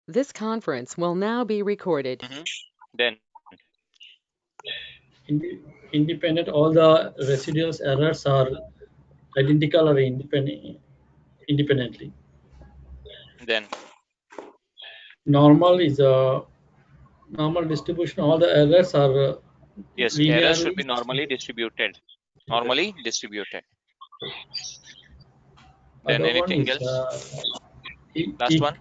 This conference will now be recorded. Then Independent, all the residual errors are identical or independently. then Normal is a normal distribution. All the errors are yes, errors should linearly. be normally distributed. Normally distributed. Then Other one anything is else? Last one.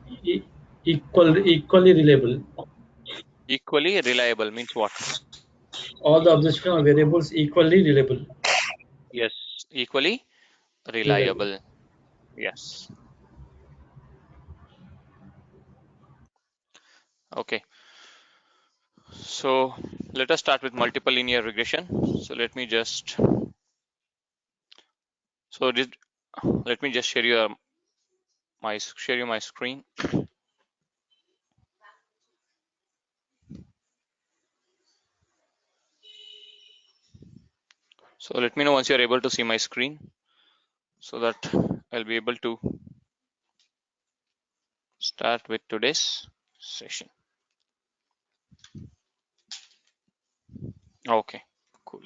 equally reliable. Equally reliable means what? All the observational variables equally reliable. Yes, equally Reliable. reliable. Yes. Okay. So let us start with multiple linear regression. So let me just share you my screen. So let me know once you're able to see my screen so that I'll be able to start with today's session. Okay, cool.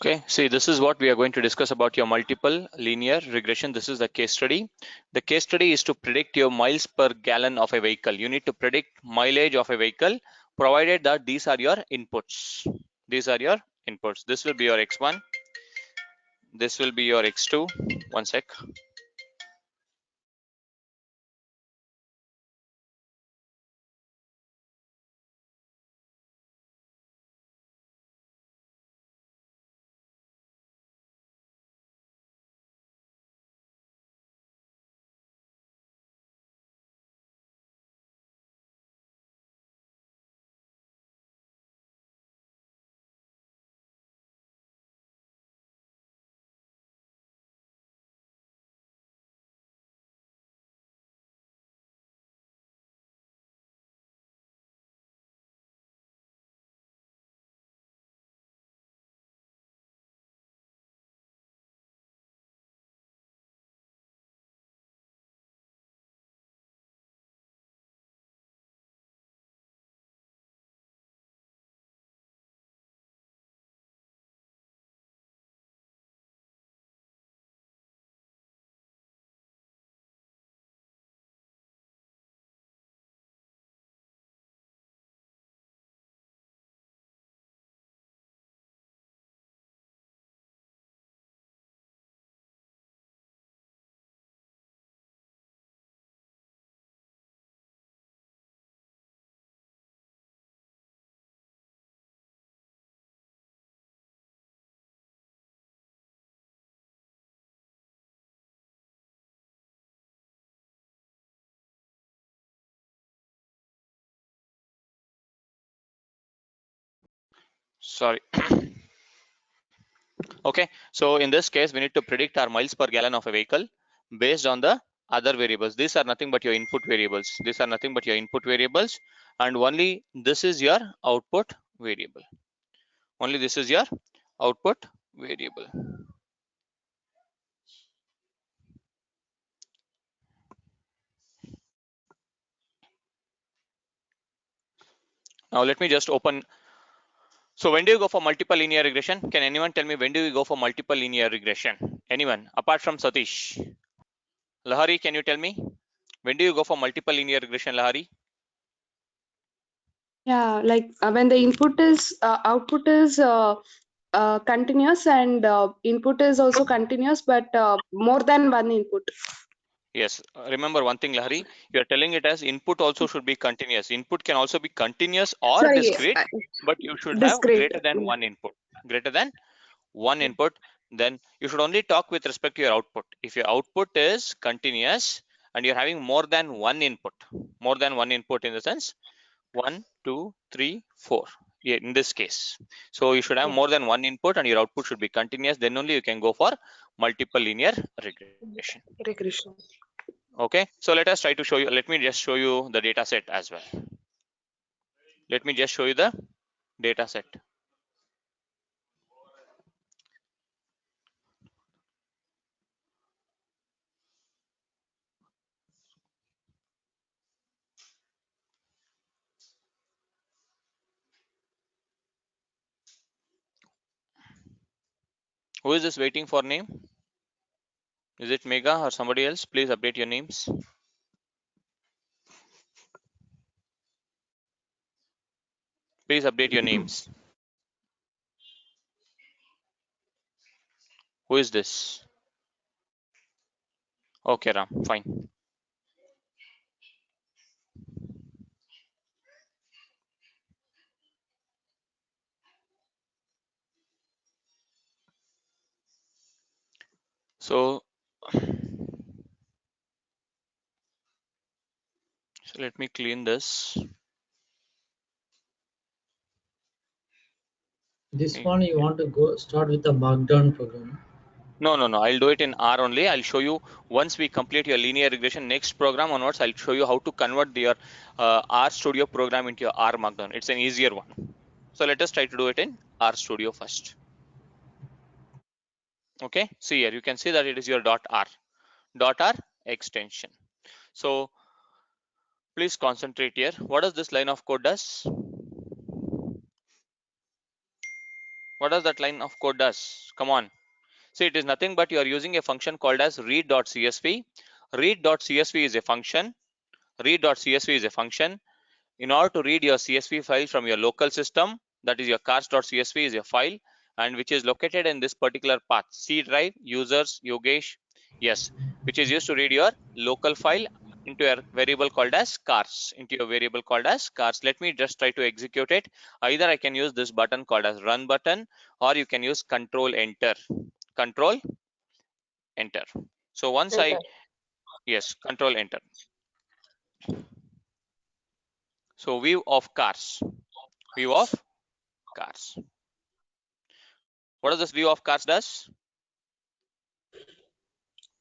Okay, see, this is what we are going to discuss about your multiple linear regression. This is the case study. The case study is to predict your miles per gallon of a vehicle. You need to predict mileage of a vehicle, provided that these are your inputs. These are your inputs. This will be your X1. This will be your X2. One sec. Sorry. Okay, so in this case, we need to predict our miles per gallon of a vehicle based on the other variables. These are nothing but your input variables. These are nothing but your input variables, and only this is your output variable. Only this is your output variable. Now let me just open. So when do you go for multiple linear regression? Can anyone tell me when do you go for multiple linear regression? Anyone apart from Satish? Lahari, can you tell me? When do you go for multiple linear regression, Lahari? Yeah, like when the output is continuous and input is also continuous, but more than one input. Yes, remember one thing, Lahari, you are telling it as input also should be continuous. Input can also be continuous or Sorry, discrete, but you should have discrete. greater than one input. Greater than one input, then you should only talk with respect to your output. If your output is continuous and you're having more than one input in the sense 1, 2, 3, 4 in this case. So you should have more than one input and your output should be continuous. Then only you can go for multiple linear regression. Regression. Okay, so let us try to show you. Let me just show you the data set as well. Let me just show you the data set. Who is this waiting for name? Is it Mega or somebody else? Please update your names. Please update your names. Who is this? Okay, Ram, fine. So let me clean this. This one you want to start with the markdown program. No, I'll do it in R only. I'll show you once we complete your linear regression next program onwards. I'll show you how to convert your R Studio program into your R Markdown. It's an easier one. So let us try to do it in R Studio first. Okay, see here, you can see that it is your .R extension. So please concentrate here. What does this line of code does? What does that line of code does? Come on. See, it is nothing but you are using a function called as read.csv. Read.csv is a function. Read.csv is a function. In order to read your CSV file from your local system, that is your cars.csv is your file, and which is located in this particular path, C drive, users, Yogesh, yes, which is used to read your local file into your variable called as cars, Let me just try to execute it. Either I can use this button called as run button, or you can use control enter. So once control enter. So view of cars. What does this view of cars does?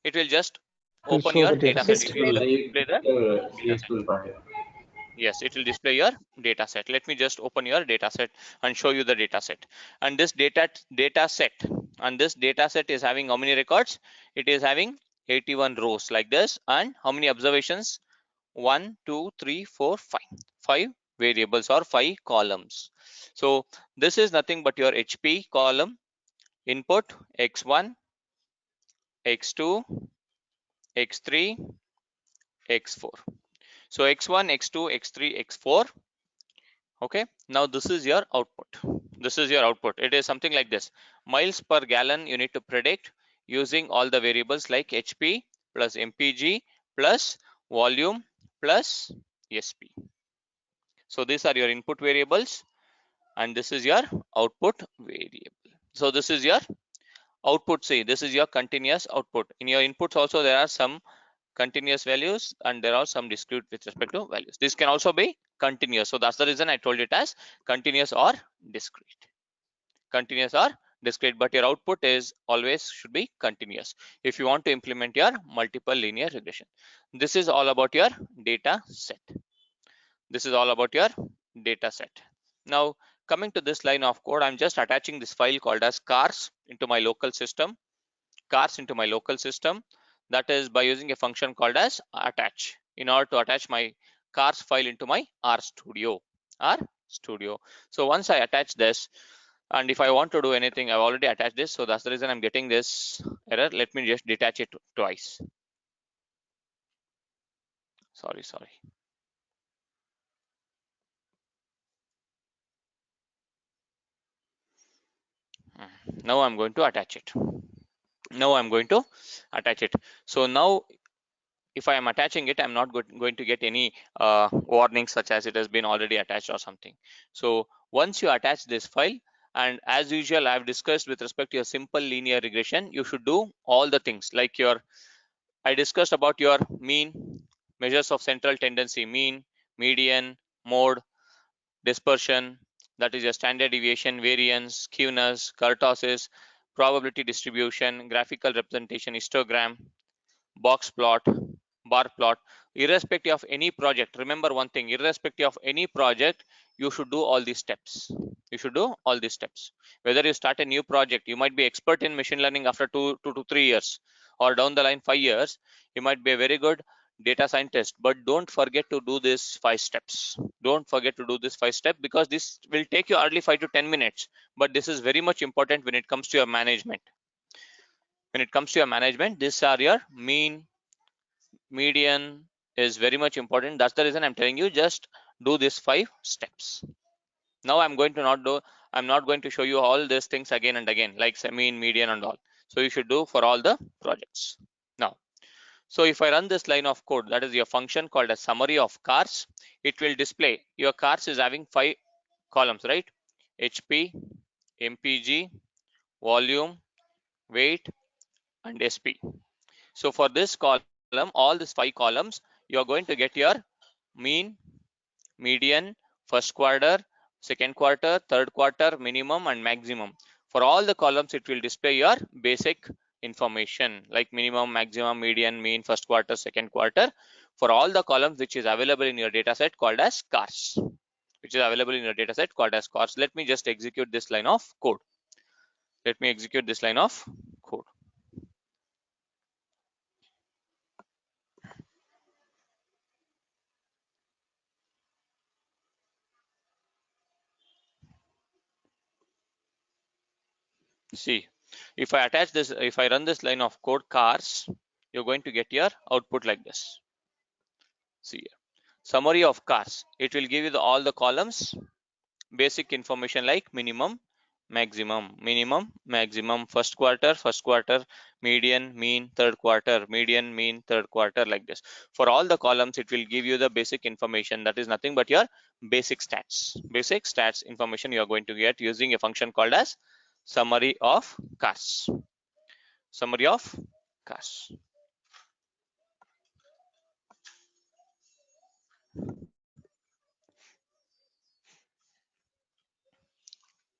It will just To open show your the data data set. set. It will just display the data set. Yes, it will display your data set. Let me just open your data set and show you the data set. And this data set is having how many records? It is having 81 rows like this. And how many observations? 1, 2, 3, 4, 5. 5 variables or 5 columns. So this is nothing but your HP column. Input x1, x2, x3, x4. So x1, x2, x3, x4. Okay, now this is your output. It is something like this. Miles per gallon you need to predict using all the variables like HP plus MPG plus volume plus SP. So these are your input variables and this is your output variable. So this is your output. See, this is your continuous output. In your inputs also there are some continuous values and there are some discrete with respect to values. This can also be continuous. So that's the reason I told it as continuous or discrete. But your output is always should be continuous if you want to implement your multiple linear regression. This is all about your data set. Now coming to this line of code, I'm just attaching this file called as cars into my local system. That is by using a function called as attach in order to attach my cars file into my R Studio. So once I attach this, and if I want to do anything, I've already attached this, so that's the reason I'm getting this error. Let me just detach it twice. Sorry. Now I'm going to attach it. So now if I am attaching it, I'm not going to get any warnings such as it has been already attached or something. So once you attach this file, And as usual, I've discussed with respect to your simple linear regression, you should do all the things like I discussed about your mean, measures of central tendency, mean, median, mode, dispersion, that is your standard deviation, variance, skewness, kurtosis, probability distribution, graphical representation, histogram, box plot, bar plot. Irrespective of any project, remember one thing, irrespective of any project, you should do all these steps. You should do all these steps. Whether you start a new project, you might be expert in machine learning after 2 to 3 years, or down the line 5 years, you might be a very good data scientist, but don't forget to do this 5 steps. Don't forget to do this 5 step, because this will take you hardly 5 to 10 minutes, but this is very much important when it comes to your management. When it comes to your management, these are your mean, median is very much important. That's the reason I'm telling you, just do these 5 steps. Now I'm not going to show you all these things again and again, like mean, median and all. So you should do for all the projects. Now, so if I run this line of code, that is your function called a summary of cars, it will display your cars is having 5 columns, right? HP, MPG, volume, weight, and SP. So for this column, all these 5 columns, you are going to get your mean, median, first quarter, second quarter, third quarter, minimum, and maximum. For all the columns, it will display your basic information like minimum, maximum, median, mean, first quarter, second quarter, for all the columns which is available in your data set called as cars. Which is available in your data set called as cars. Let me just execute this line of code. Let me execute this line of code. See, if I attach this, if I run this line of code cars, you're going to get your output like this. See here, summary of cars. It will give you all the columns, basic information like minimum, maximum, first quarter, median, mean, third quarter, median, mean, third quarter, like this. For all the columns, it will give you the basic information, that is nothing but your basic stats information you are going to get using a function called as summary of cars. Summary of cars.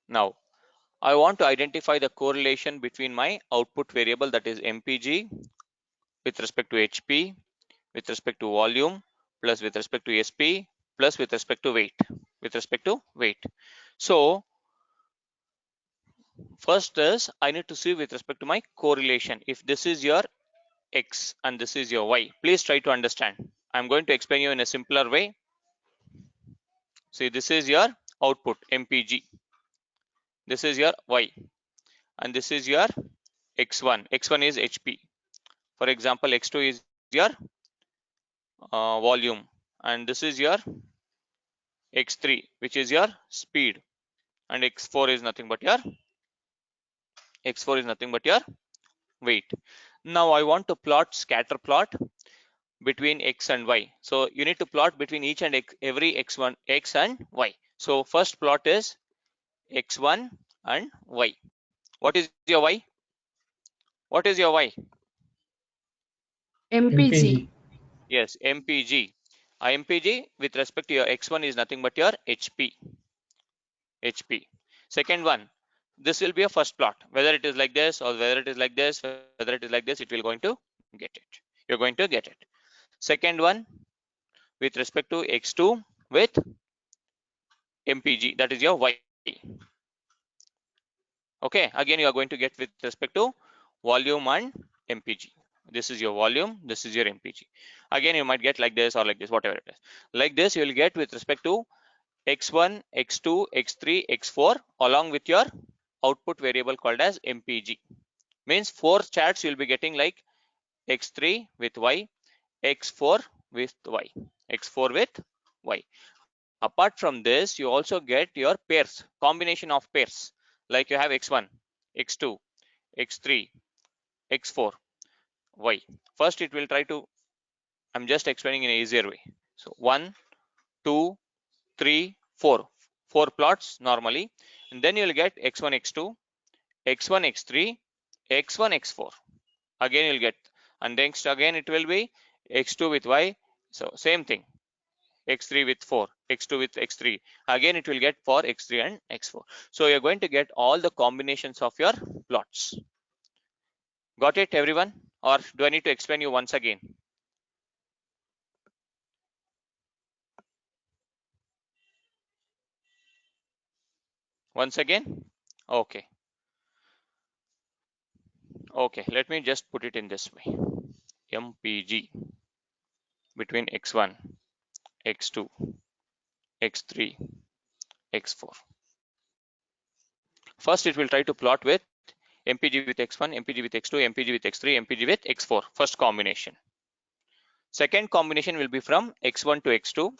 Now, I want to identify the correlation between my output variable, that is MPG, with respect to HP, with respect to volume, plus with respect to SP, plus with respect to weight. So first is I need to see with respect to my correlation. If this is your X and this is your Y, please try to understand. I'm going to explain you in a simpler way. See, this is your output MPG. This is your Y, and this is your X1. X1 is HP. For example, X2 is your volume, and this is your X3, which is your speed, and X4 is nothing but your weight. Now I want to plot scatter plot between X and Y. So you need to plot between each and every X1, X and Y. So first plot is X1 and Y. What is your Y? What is your Y? MPG. Yes, MPG. MPG with respect to your X1 is nothing but your HP. Second one, this will be a first plot. Whether it is like this or whether it is like this, whether it is like this, it will going to get it. You're going to get it. Second one, with respect to X2 with MPG, that is your Y. Okay, again you are going to get with respect to volume and MPG. This is your volume, this is your MPG. Again you might get like this or like this, whatever it is. Like this you will get with respect to X1, X2, X3, X4 along with your output variable called as MPG. Means 4 charts you'll be getting like X3 with Y, X4 with Y, X4 with Y. Apart from this, you also get your pairs, combination of pairs. Like you have X1, X2, X3, X4, Y. First it will try to, I'm just explaining in an easier way. So 1, 2, 3, 4. 4 plots normally. and then you will get x1, x2, x1, x3, x1, x4. Again you'll get, and next again it will be x2 with y. So same thing, x3 with 4, x2 with x3. Again it will get for x3 and x4. So you're going to get all the combinations of your plots. Got it, everyone? Or do I need to explain you once again? Once again? Okay. Okay, let me just put it in this way. MPG between x1, x2, x3, x4. First, it will try to plot with MPG with x1, MPG with x2, MPG with x3, MPG with x4. First combination. Second combination will be from x1 to x2,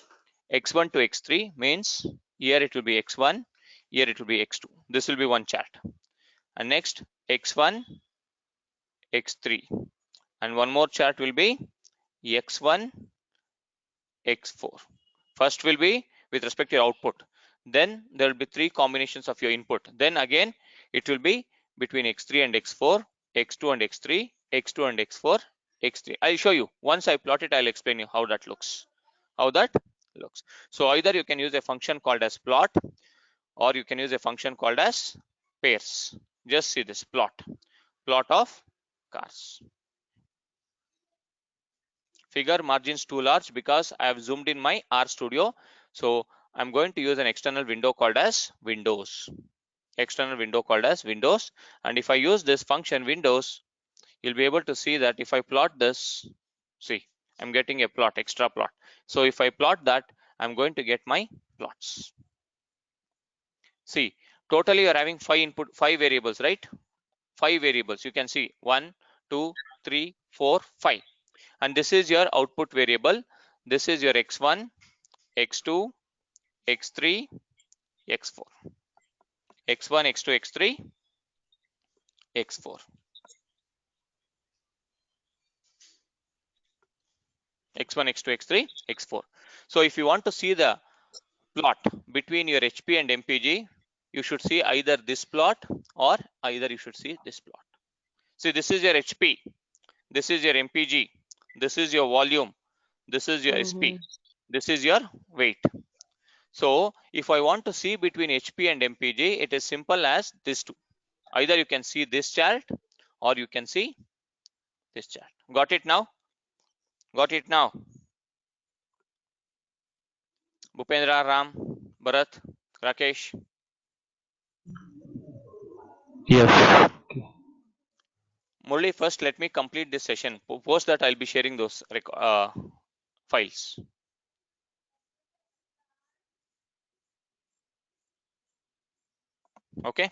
x1 to x3 means here it will be x1, here it will be x2. This will be one chart. And next x1, x3, and one more chart will be x1, x4. First will be with respect to your output. Then there will be three combinations of your input. Then again it will be between x3 and x4, x2 and x3, x2 and x4, x3. I'll show you. Once I plot it, I'll explain you how that looks. How that looks. So either you can use a function called as plot, or you can use a function called as pairs. Just see this plot. Plot of cars. Figure margins too large because I have zoomed in my RStudio. So I'm going to use an external window called as Windows. External window called as Windows. And if I use this function Windows, you'll be able to see that if I plot this, see, I'm getting a plot, extra plot. So if I plot that, I'm going to get my plots. See, totally you're having five variables, right? 5 variables. You can see 1, 2, 3, 4, 5. And this is your output variable. This is your x1, x2, x3, x4. x1, x2, x3, x4. x1, x2, x3, x4. So if you want to see the plot between your HP and MPG, you should see either this plot or either you should see this plot. See, this is your HP, this is your MPG, this is your volume, this is your SP, this is your weight. So if I want to see between HP and MPG, it is simple as this two. Either you can see this chart or you can see this chart. Got it now? Got it now? Bhupendra, Ram, Bharat, Rakesh. Yes. Okay. Murli, first let me complete this session. Post that I'll be sharing those files. Okay,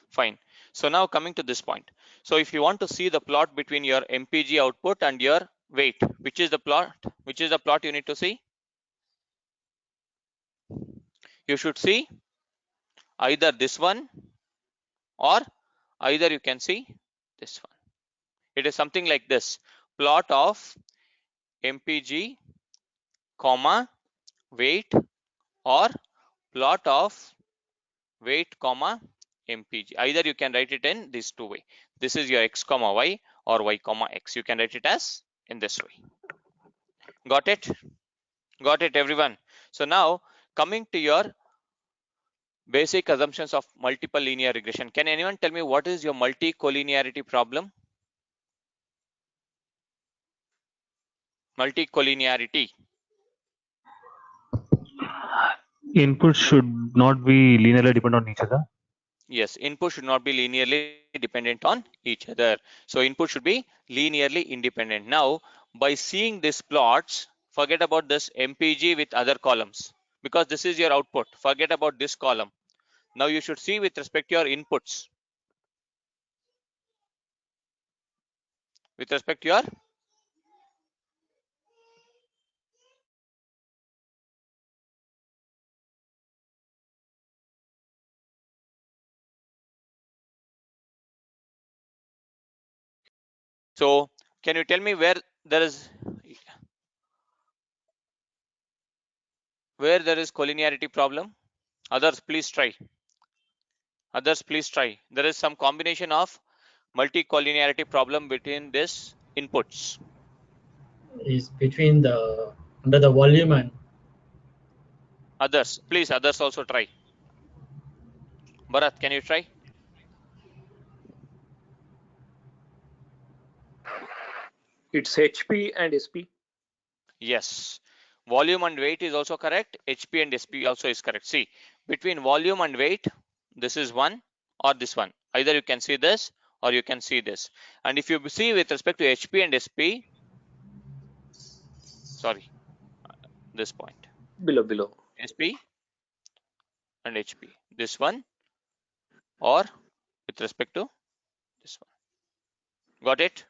fine. So now coming to this point. So if you want to see the plot between your MPG output and your weight, which is the plot? Which is the plot you need to see? You should see either this one or either you can see this one. It is something like this: plot of MPG, comma, weight, or plot of weight, comma, MPG. Either you can write it in this two way. This is your x comma y or y comma x. You can write it as in this way. Got it? Got it, everyone? So now coming to your basic assumptions of multiple linear regression. Can anyone tell me what is your multi-collinearity problem? Multi-collinearity. Inputs should not be linearly dependent on each other. Yes, input should not be linearly dependent on each other. So input should be linearly independent. Now, by seeing these plots, forget about this MPG with other columns because this is your output. Forget about this column. Now you should see with respect to your inputs. With respect to your so can you tell me where there is collinearity problem? Others, please try. Others, please try. There is some combination of multicollinearity problem between these inputs. Is between the under the volume and Others, please, others also try. Bharat, can you try? It's HP and SP. Yes. Volume and weight is also correct. HP and SP also is correct. See, between volume and weight, this is one or this one. Either you can see this or you can see this. And if you see with respect to HP and SP, sorry, this point, Below. SP and HP, this one or with respect to this one. Got it?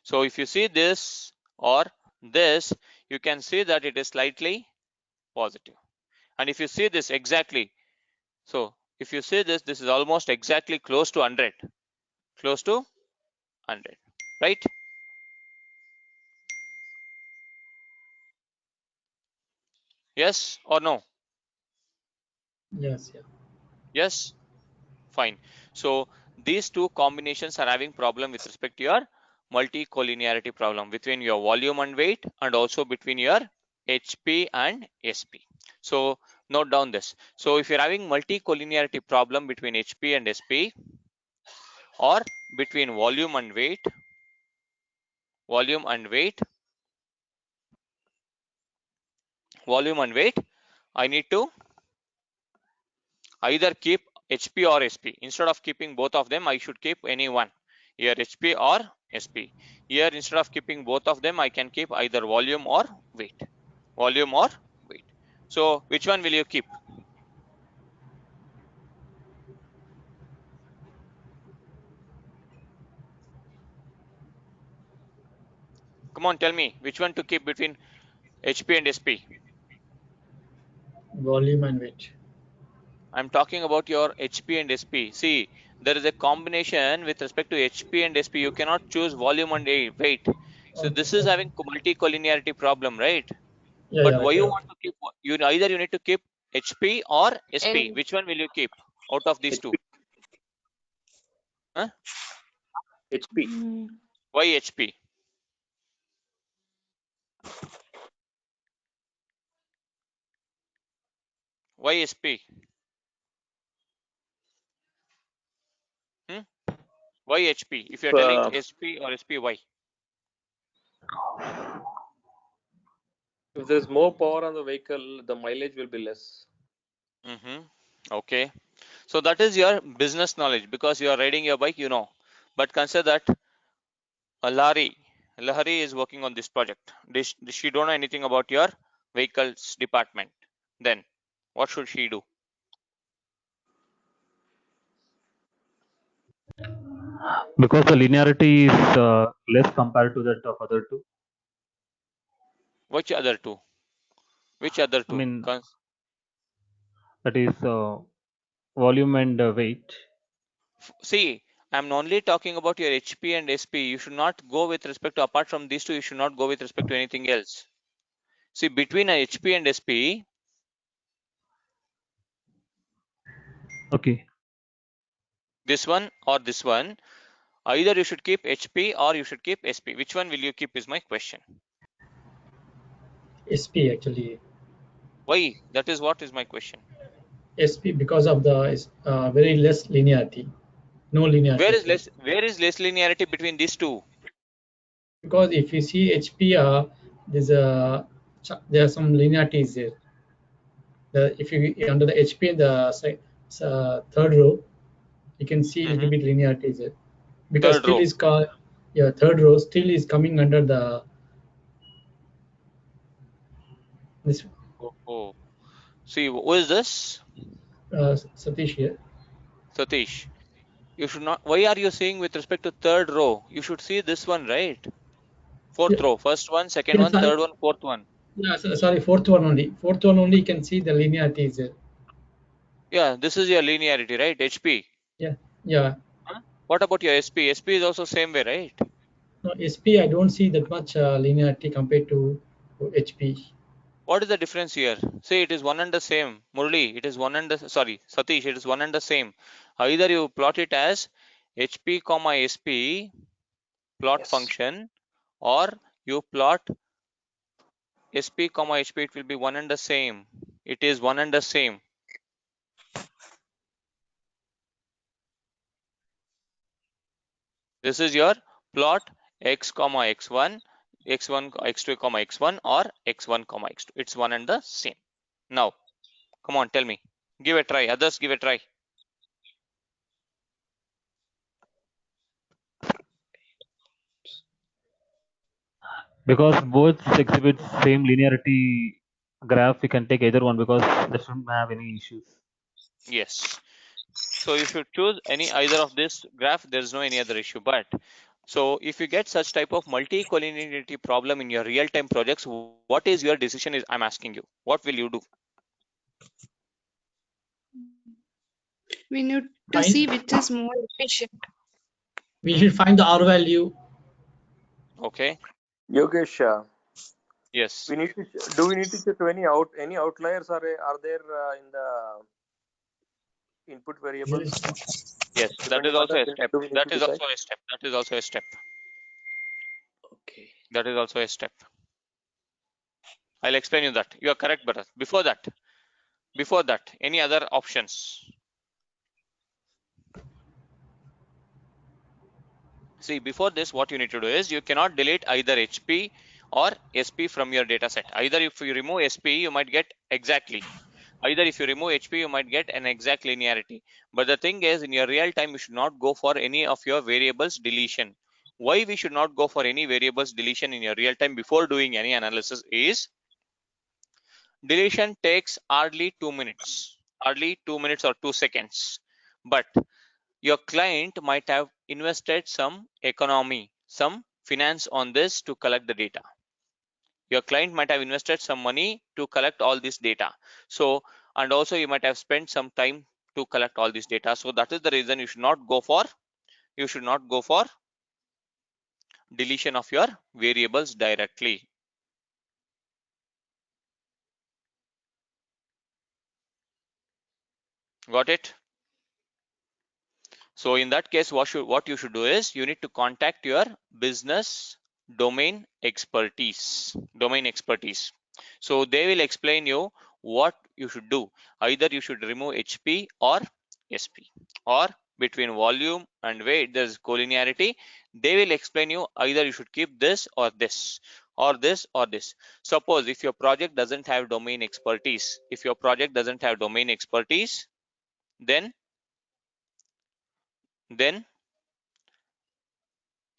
So if you see this or this, you can see that it is slightly positive. And if you see this exactly, so if you see this, this is almost exactly close to 100, close to 100, right? Yes or no? yes, yeah. Yes, fine. So these two combinations are having problem with respect to your multicollinearity problem between your volume and weight and also between your HP and SP. So note down this. So if you're having multicollinearity problem between HP and SP or between volume and weight, volume and weight, I need to either keep HP or SP. Instead of keeping both of them, I should keep any one. Here HP or SP. Here instead of keeping both of them, I can keep either volume or weight. Volume or weight. So which one will you keep? Come on, tell me which one to keep between HP and SP. Volume and weight. I'm talking about your HP and SP. See, there is a combination with respect to HP and SP. You cannot choose volume and weight. So Okay, this is okay. having multicollinearity problem, right? Yeah, But yeah, why right, you right. want to keep, you either you need to keep HP or SP. And Which one will you keep out of these two? HP. Huh? HP. Why HP? Why SP? Hmm? Why HP? If you're telling SP or SP, why? If there's more power on the vehicle, the mileage will be less. Okay. So that is your business knowledge because you are riding your bike, you know. But consider that Lahari is working on this project. She don't know anything about your vehicles department. Then what should she do? Because the linearity is less compared to that of other two. Which other two? Which other I two? mean, that is volume and weight. See, I'm only talking about your HP and SP. You should not go with respect to, apart from these two, you should not go with respect to anything else. See, between a HP and SP, Okay. this one or this one, either you should keep HP or you should keep SP. Which one will you keep is my question. SP actually. Why? That is what is my question. SP because of the very less linearity. No linearity. Where is less linearity between these two? Because if you see HP, there are some linearities there. If you under the HP, third row, you can see a little bit linearities there. Because Third still row. is called, yeah, third row still is coming under the this Oh. See, who is this? Satish here. Satish. You should not. Why are you saying with respect to third row? You should see this one, right? Fourth Yeah, row. First one, second yeah, one, third one, fourth one. yeah, sorry, fourth one only. Fourth one only you can see the linearity is there. Yeah, this is your linearity, right? HP. Yeah, yeah. Huh? What about your SP? SP is also same way, right? No, SP I don't see that much linearity compared to HP. What is the difference here? See, it is one and the same. Murli, it is one and the, sorry, Satish, it is one and the same. Either you plot it as HP comma SP plot Yes. function, or you plot SP comma HP, it will be one and the same. It is one and the same. This is your plot x comma x1, x1, x2 comma x1, or x1 comma x2. It's one and the same. Now, come on, tell me. Give a try. Others, give a try. Because both exhibit same linearity graph, we can take either one because they shouldn't have any issues. Yes. So if you choose any either of this graph, there is no any other issue. But so if you get such type of multi-collinearity problem in your real-time projects, what is your decision? Is I'm asking you, what will you do? We need to Find- see which is more efficient. We should find the R value. Okay. Yogesh, Yes. we need to do we need to check any outliers are there in the input variables? Yes. That is Depending on also that, a then step. do we need That to is decide? also a step. That is also a step. Okay. That is also a step. I'll explain you that. You are correct, but before that, any other options? See, before this, what you need to do is you cannot delete either HP or SP from your data set. Either if you remove SP, you might get exactly. Either if you remove HP, you might get an exact linearity. But the thing is, in your real time, you should not go for any of your variables deletion. Why we should not go for any variables deletion in your real time before doing any analysis is deletion takes hardly 2 minutes, hardly 2 minutes or 2 seconds. But your client might have invested some economy, some finance on this to collect the data. Your client might have invested some money to collect all this data. So, and also you might have spent some time to collect all this data. So that is the reason you should not go for deletion of your variables directly. Got it? So in that case, what you should do is you need to contact your business domain expertise. So they will explain you what you should do. Either you should remove HP or SP, or between volume and weight there's collinearity. They will explain you either you should keep this or this, or this or this. Suppose if your project doesn't have domain expertise, then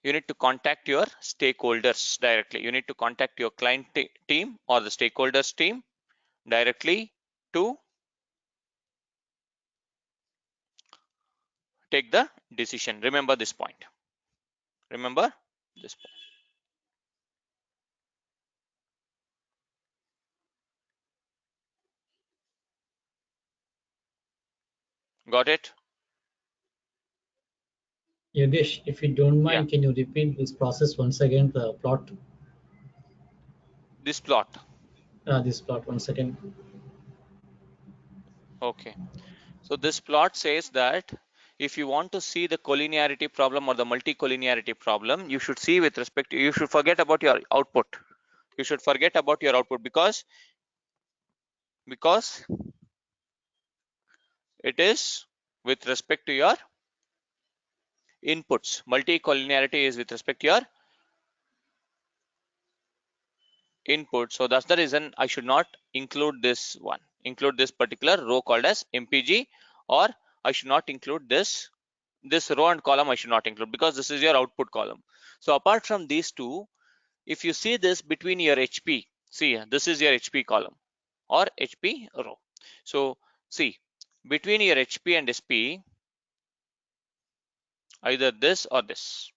you need to contact your stakeholders directly. You need to contact your client team or the stakeholders team directly to take the decision. Remember this point. Got it? Yogesh, if you don't mind, Yeah. can you repeat this process once again, the plot? This plot. This plot once again. Okay. So this plot says that if you want to see the collinearity problem or the multi-collinearity problem, you should see with respect to, you should forget about your output. Because it is with respect to your inputs. Multi-collinearity is with respect to your input. So that's the reason I should not include this particular row called as MPG, or I should not include this row and column. I should not include because this is your output column. So apart from these two, if you see this between your HP, see this is your HP column or HP row. So see between your HP and SP, either this or this.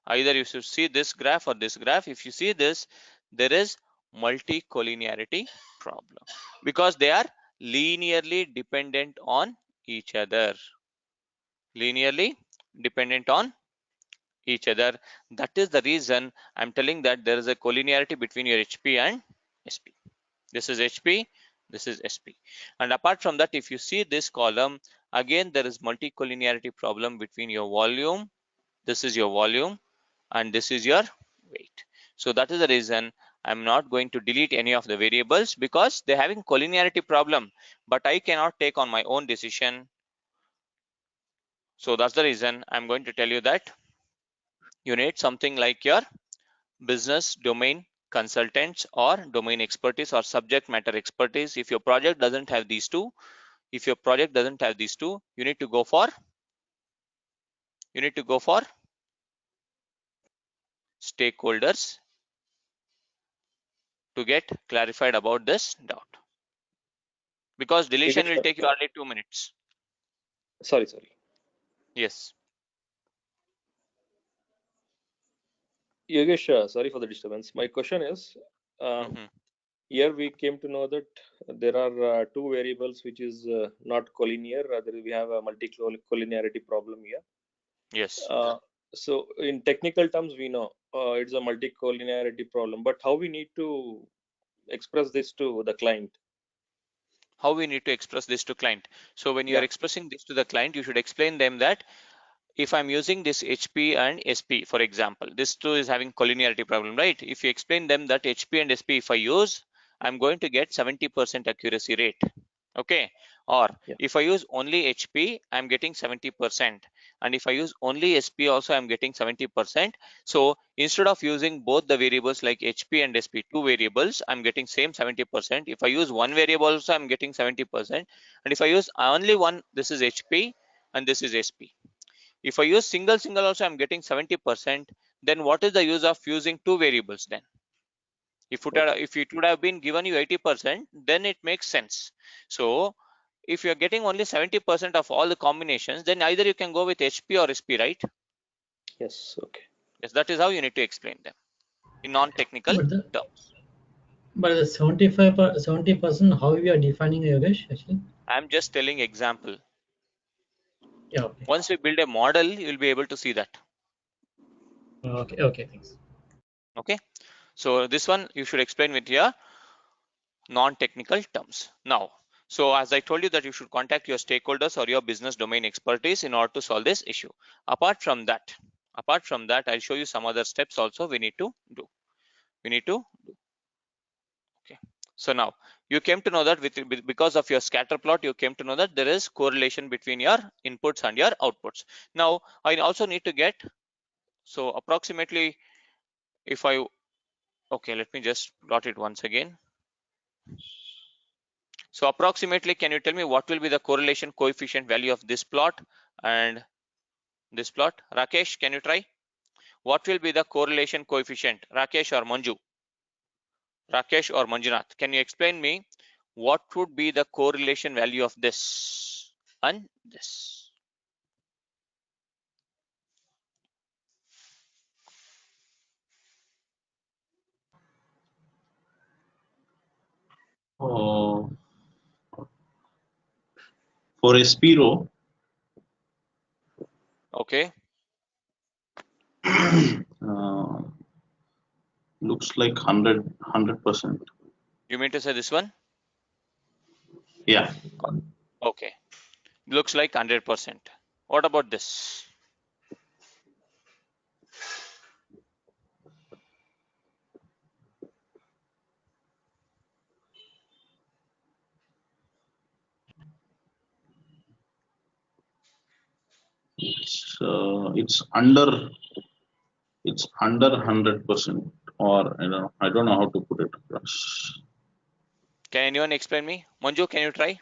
Either you should see this graph or this graph. If you see this, there is multi-collinearity problem because they are linearly dependent on each other. That is the reason I'm telling that there is a collinearity between your HP and SP. This is HP, this is SP. And apart from that, if you see this column, again there is multi-collinearity problem between your volume, this is your volume, and this is your weight. So that is the reason I'm not going to delete any of the variables, because they're having collinearity problem, but I cannot take on my own decision. So that's the reason I'm going to tell you that you need something like your business domain consultants or domain expertise or subject matter expertise. If your project doesn't have these two, you need to go for stakeholders to get clarified about this doubt, because deletion will take you only 2 minutes. Sorry. Yes. Yogesh, sorry for the disturbance. My question is, here we came to know that there are two variables which is not collinear. Rather, we have a multi-collinearity problem here. Yes. So in technical terms, we know it's a multi-collinearity problem, but how we need to express this to the client? How we need to express this to client? So when you are expressing this to the client, you should explain them that if I'm using this HP and SP, for example, this two is having collinearity problem, right? If you explain them that HP and SP, if I use, I'm going to get 70% accuracy rate. Okay. Or if I use only HP, I'm getting 70%. And if I use only SP also, I'm getting 70%. So instead of using both the variables like HP and SP, two variables, I'm getting same 70%. If I use one variable also, I'm getting 70%. And if I use only one, this is HP and this is SP. If I use single also, I'm getting 70%. Then what is the use of using two variables then? If it would have been given you 80%, then it makes sense. So if you're getting only 70% of all the combinations, then either you can go with HP or SP, right? Yes. Okay. Yes, that is how you need to explain them in non-technical terms. But the 70%, how we are defining, Yogesh, actually? I'm just telling example. Yeah. Okay. Once we build a model, you'll be able to see that. Okay. Thanks. Okay. So this one you should explain with your non-technical terms. Now, so as I told you that you should contact your stakeholders or your business domain expertise in order to solve this issue. Apart from that, I'll show you some other steps also we need to do. Okay. So now you came to know that because of your scatter plot, you came to know that there is correlation between your inputs and your outputs. Now I also need to get, so approximately if I, okay, let me just plot it once again. So approximately, can you tell me what will be the correlation coefficient value of this plot and this plot? Rakesh, can you try? What will be the correlation coefficient? Rakesh or Manju? Rakesh or Manjunath, can you explain me what would be the correlation value of this and this? For a Spiro, Okay. Looks like 100%. You mean to say this one? Yeah. Okay. Looks like 100%. What about this? It's under 100%, or I don't know how to put it across. Can anyone explain me? Manju, can you try?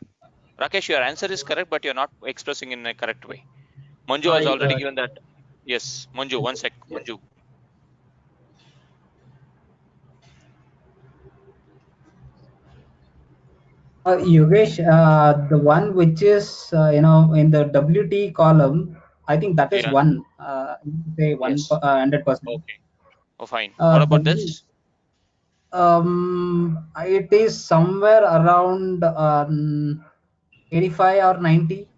Rakesh, your answer is correct, but you're not expressing in a correct way. Manju has already given that. Yes, Manju, one sec. Manju. Yogesh, the one which is in the WT column, I think that is one. Say 100%. Okay. Oh, fine. What about this? It is somewhere around 85 or 90.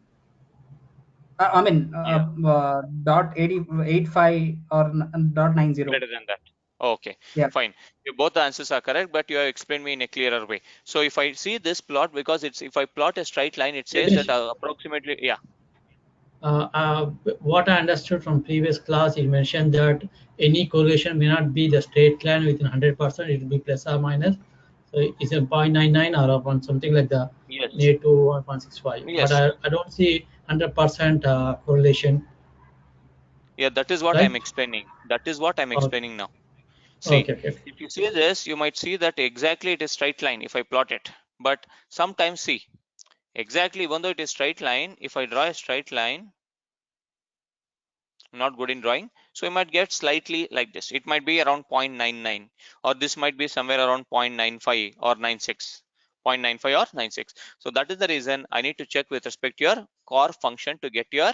Dot 85 or dot 90. Greater than that. Okay, Yeah. fine. Both the answers are correct, but you have explained me in a clearer way. So if I see this plot, because it's if I plot a straight line, it says that approximately, yeah. What I understood from previous class, you mentioned that any correlation may not be the straight line within 100%, it will be plus or minus. So it's a 0.99 or upon something like the Yes. near to 1.65. Yes. But I don't see 100% correlation. Yeah, that is what Right? I'm explaining. That is what I'm Okay. explaining now. See, Okay. if you see this, you might see that exactly it is straight line if I plot it. But sometimes see, exactly even though it is straight line, if I draw a straight line, I'm not good in drawing, so you might get slightly like this. It might be around 0.99, or this might be somewhere around 0.95 or 96, 0.95 or 96. So that is the reason I need to check with respect to your core function to get your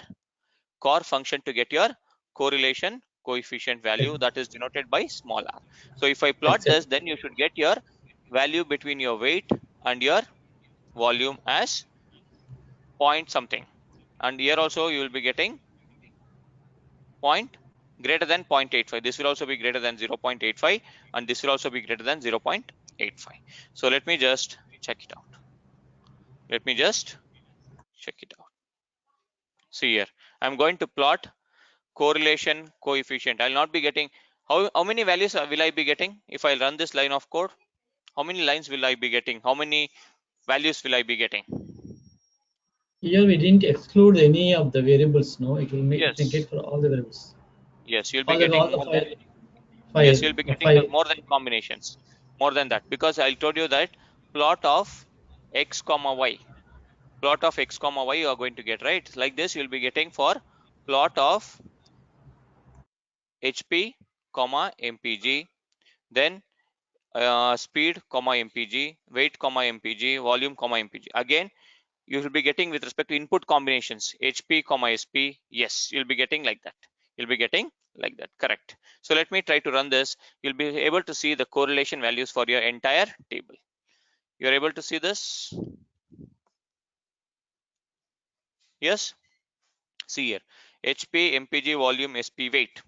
correlation coefficient value, that is denoted by small r. So if I plot this, then you should get your value between your weight and your volume as point something, and here also you will be getting point greater than 0.85. This will also be greater than 0.85, and this will also be greater than 0.85. So let me just check it out. See here, I'm going to plot correlation coefficient. I'll not be getting how many values will I be getting if I run this line of code? How many lines will I be getting? How many values will I be getting? Here we didn't exclude any of the variables. No, it will make Yes. it can get for all the variables. Yes, you'll be getting more than. Five. Yes, you'll be getting more than combinations. More than that, because I told you that plot of x comma y. Plot of x comma y you are going to get, right? Like this, you'll be getting for plot of HP comma mpg, then speed comma mpg, weight comma mpg, volume comma mpg. Again, you will be getting with respect to input combinations HP comma SP. Yes, you'll be getting like that. Correct. So let me try to run this. You'll be able to see the correlation values for your entire table. You're able to see this? Yes. See here, HP mpg volume SP weight,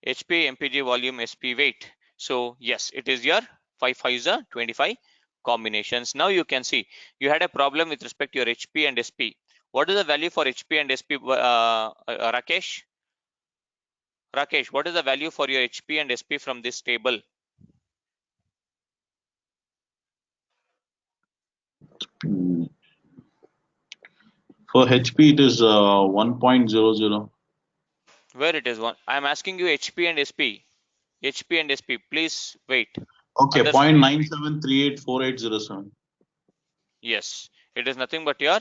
HP mpg volume SP weight. So yes, it is your 5 5s are 25 combinations. Now you can see you had a problem with respect to your HP and SP. What is the value for HP and SP, Rakesh? Rakesh, what is the value for your HP and SP from this table? For HP, it is 1.00. Where it is one? I am asking you HP and SP. HP and SP. Please wait. Okay, Others, 0.97384807. yes, it is nothing but your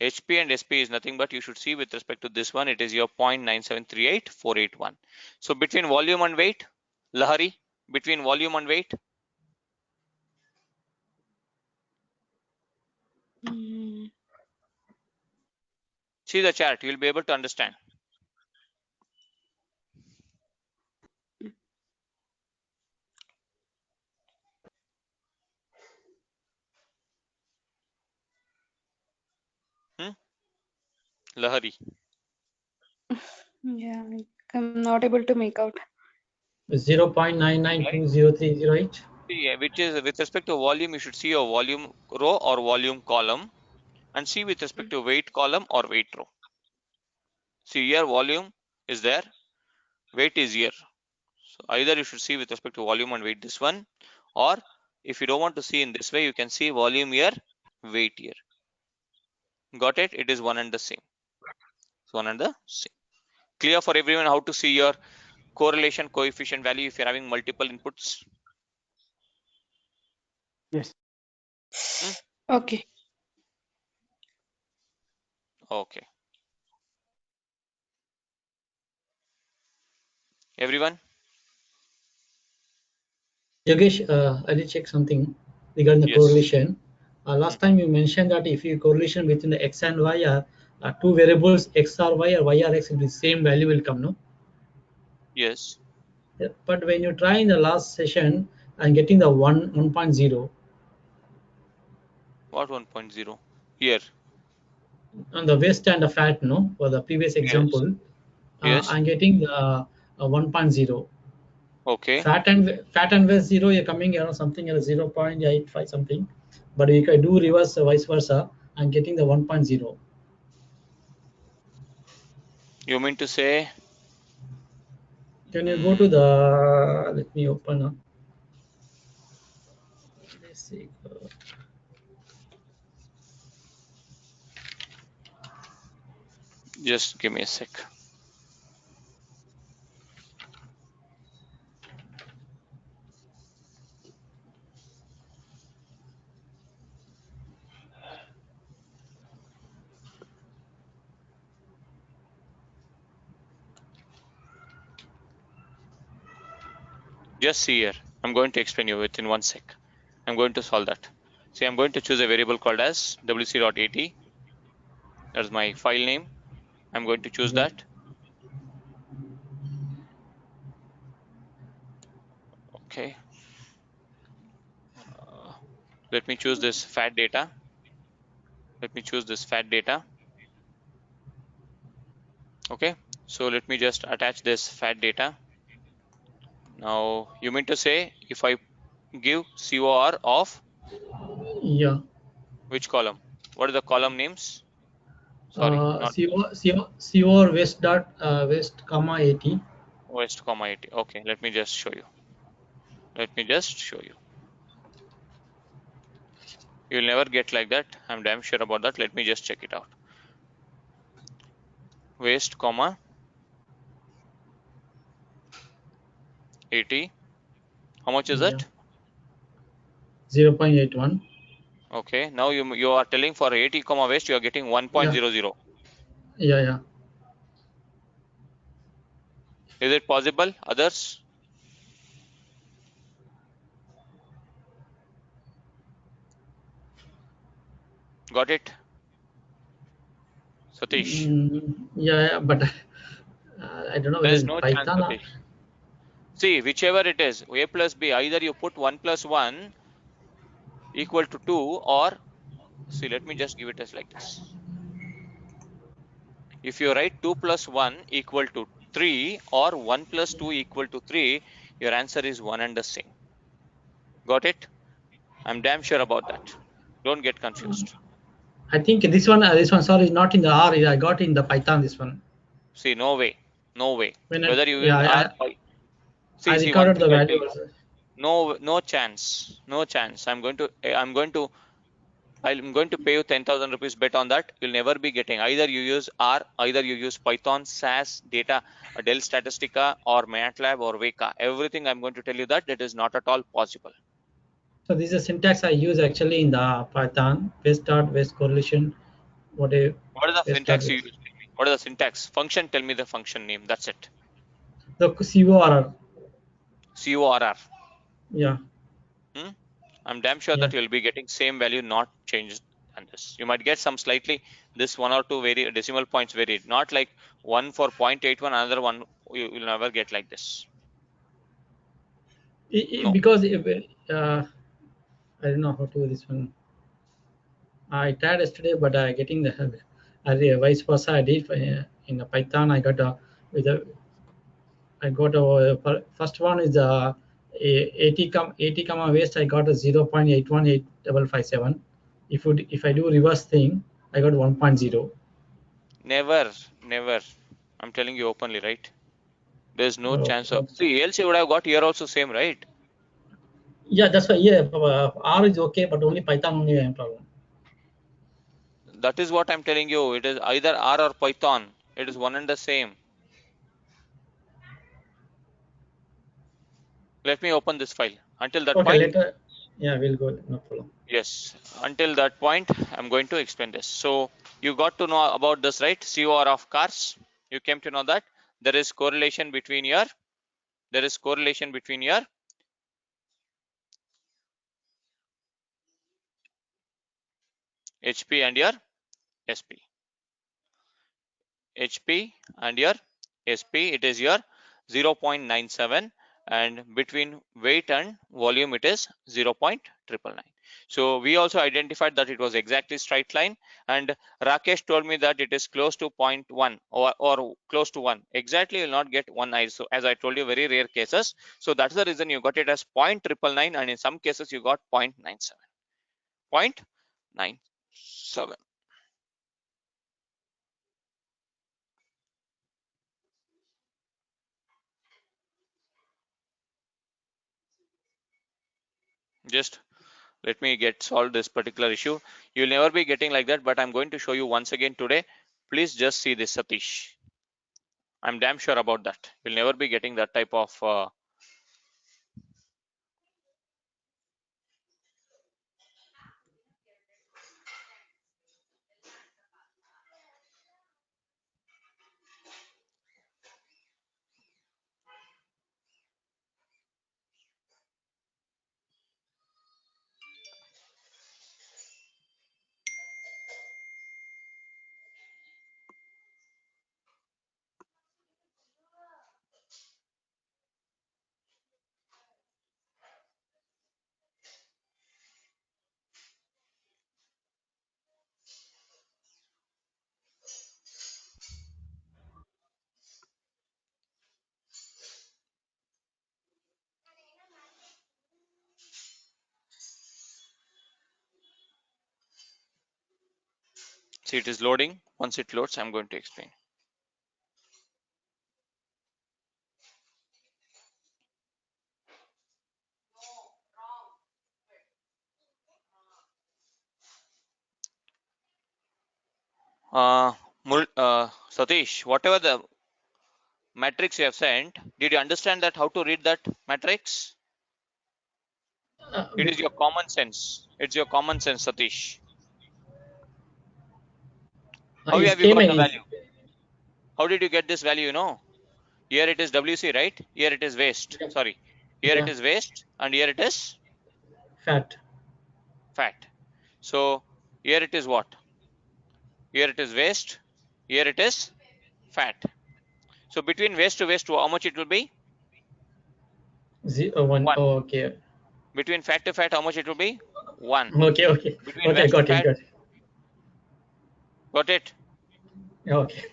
HP and SP is nothing but, you should see with respect to this one, it is your 0.9738481. So between volume and weight, Lahari, between volume and weight. See the chart, you will be able to understand. Lahari. Yeah, I'm not able to make out. 0.992030, See, which is with respect to volume, you should see your volume row or volume column, and see with respect to weight column or weight row. See here, volume is there, weight is here. So either you should see with respect to volume and weight this one, or if you don't want to see in this way, you can see volume here, weight here. Got it? It is one and the same. It's one and the same. Clear for everyone how to see your correlation coefficient value if you're having multiple inputs? Yes. Okay. Okay. Everyone? Yogesh, I did check something regarding the Yes. correlation. Last time you mentioned that if you correlation between the x and y are two variables, x or y or y or x, the same value will come, no? Yes. Yeah, but when you try in the last session and getting the 1.0. What 1.0? Here. On the waist and the fat, no? For the previous example, Yes. I'm getting 1.0. Okay. Fat and waste 0, you're coming around something at 0.85 something. But if I do reverse vice versa, I'm getting the 1.0. You mean to say? Can you go to the, let me open up. Basic. Just give me a sec. Just see here. I'm going to explain you within 1 sec. I'm going to solve that. See, I'm going to choose a variable called as wc.at. That's my file name. I'm going to choose Yeah. that. Okay. Let me choose this fat data. Let me choose this fat data. Okay. So let me just attach this fat data. Now, you mean to say if I give COR of Yeah. which column? What are the column names? Sorry, not COR west dot west comma 80. west comma 80. Okay, let me just show you. Let me just show you. You'll never get like that. I'm damn sure about that. Let me just check it out. West comma 80. How much is Yeah. it? 0.81. Okay. Now you are telling for 80 comma west you are getting 1.00. Yeah. Is it possible? Others? Got it? Satish? Yeah, but I don't know There whether is in no chance, Python or. Satish. See, whichever it is, a plus b, either you put 1 plus 1 equal to 2, or see, let me just give it as like this. If you write 2 plus 1 equal to 3 or 1 plus 2 equal to 3, your answer is one and the same. Got it? I'm damn sure about that. Don't get confused. I think this one, sorry, is not in the R. I got in the Python, this one. See, no way. No way. When Whether you yeah, use R, I see one recorded thing the I'll tell value you. also. No chance. No chance. I'm going to pay you 10,000 rupees bet on that. You'll never be getting. Either you use R, either you use Python, SAS, Data, Dell Statistica, or MATLAB, or Weka. Everything I'm going to tell you that is not at all possible. So this is a syntax I use actually in the Python. West dot west correlation. What is the west dot syntax you west? use? What is the syntax? Function, tell me the function name. That's it. The CORR. CORR. Yeah. I'm damn sure Yeah. that you'll be getting same value, not changed than this. You might get some slightly this 1 or 2 decimal points varied, not like one for 0.81, another one you will never get like this. No. Because I don't know how to do this one. I tried yesterday, but getting the vice versa. I did in the Python. I got first one is 80 comma waste. I got a 0.818557. If I do reverse thing, I got 1.0. Never. I'm telling you openly, right? There's no chance of. Okay. See, else you would have got here also same, right? Yeah, that's why. Yeah, R is okay, but only Python only I have problem. That is what I'm telling you. It is either R or Python. It is one and the same. Let me open this file. Until that Okay, point, later. Yeah, we'll go. No problem. yes, until that point, I'm going to explain this. So you got to know about this, right? COR of cars. You came to know that there is correlation between your HP and your SP. HP and your SP, it is your 0.97, and between weight and volume it is 0.999. So we also identified that it was exactly straight line, and Rakesh told me that it is close to 0.1 or close to 1. Exactly, you will not get 1 so as I told you, very rare cases. So that's the reason you got it as 0.999, and in some cases you got 0.97. 0.97. Just let me get solve this particular issue. You'll never be getting like that, but I'm going to show you once again today. Please just see this, Satish. I'm damn sure about that. You'll never be getting that type of see, it is loading. Once it loads, I'm going to explain. Satish, whatever the matrix you have sent, did you understand that how to read that matrix? It is your common sense. It's your common sense, Satish. How It have you came got the in. value? How did you get this value? Here it is WC, right? Here it is waste. Sorry. Here it Yeah, is waste, and here it is fat. fat. So here it is what? Here it is waste. Here it is fat. So between waste to waste, how much it will be? 1. 1. Oh, okay. Between fat to fat, how much it will be? 1. Okay, okay. Between Okay, waste to got it, fat, got it. got it? Okay.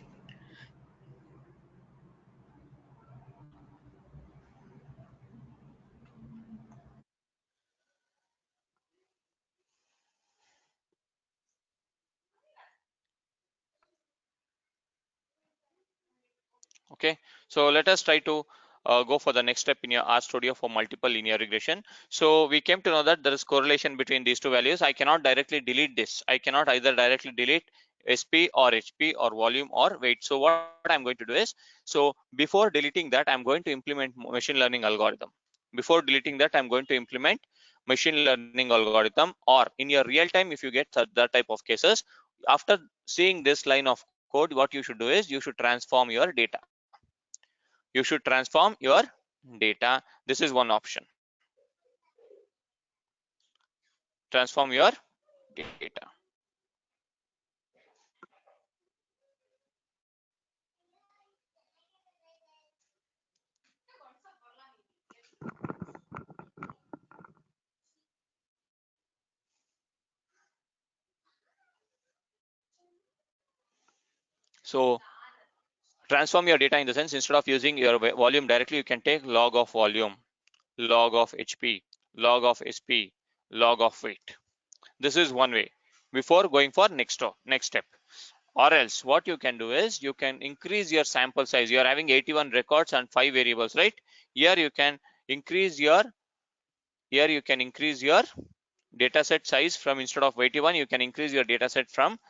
Okay, so let us try to go for the next step in your R studio for multiple linear regression. So we came to know that there is correlation between these two values. I cannot directly delete this. I cannot either directly delete SP or HP or volume or weight. So what I'm going to do is, so before deleting that, I'm going to implement machine learning algorithm. Before deleting that, I'm going to implement machine learning algorithm, or in your real time, if you get that type of cases, after seeing this line of code, what you should do is you should transform your data. You should transform your data. This is one option. Transform your data. So transform your data in the sense, instead of using your volume directly, you can take log of volume, log of HP, log of SP, log of weight. This is one way before going for next step. Or else what you can do is you can increase your sample size. You are having 81 records and 5 variables, right? Here you can increase your data set size from, instead of 81, you can increase your data set from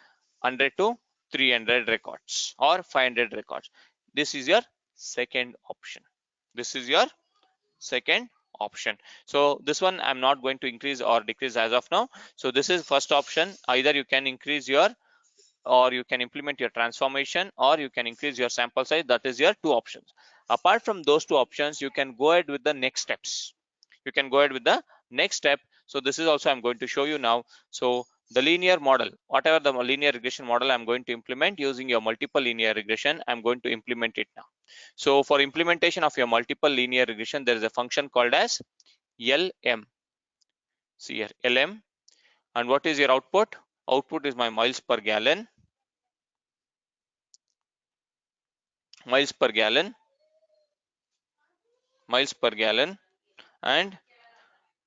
100 to 300 records or 500 records. This is your second option. This is your second option. So this one I'm not going to increase or decrease as of now. So this is first option. Either you can increase your, or you can implement your transformation, or you can increase your sample size. That is your two options. Apart from those two options, you can go ahead with the next steps. You can go ahead with the next step. So this is also I'm going to show you now. So the linear model, whatever the linear regression model I'm going to implement using your multiple linear regression, I'm going to implement it now. So for implementation of your multiple linear regression, there is a function called as LM. See here, LM. And what is your output? Output is my miles per gallon. Miles per gallon. Miles per gallon. And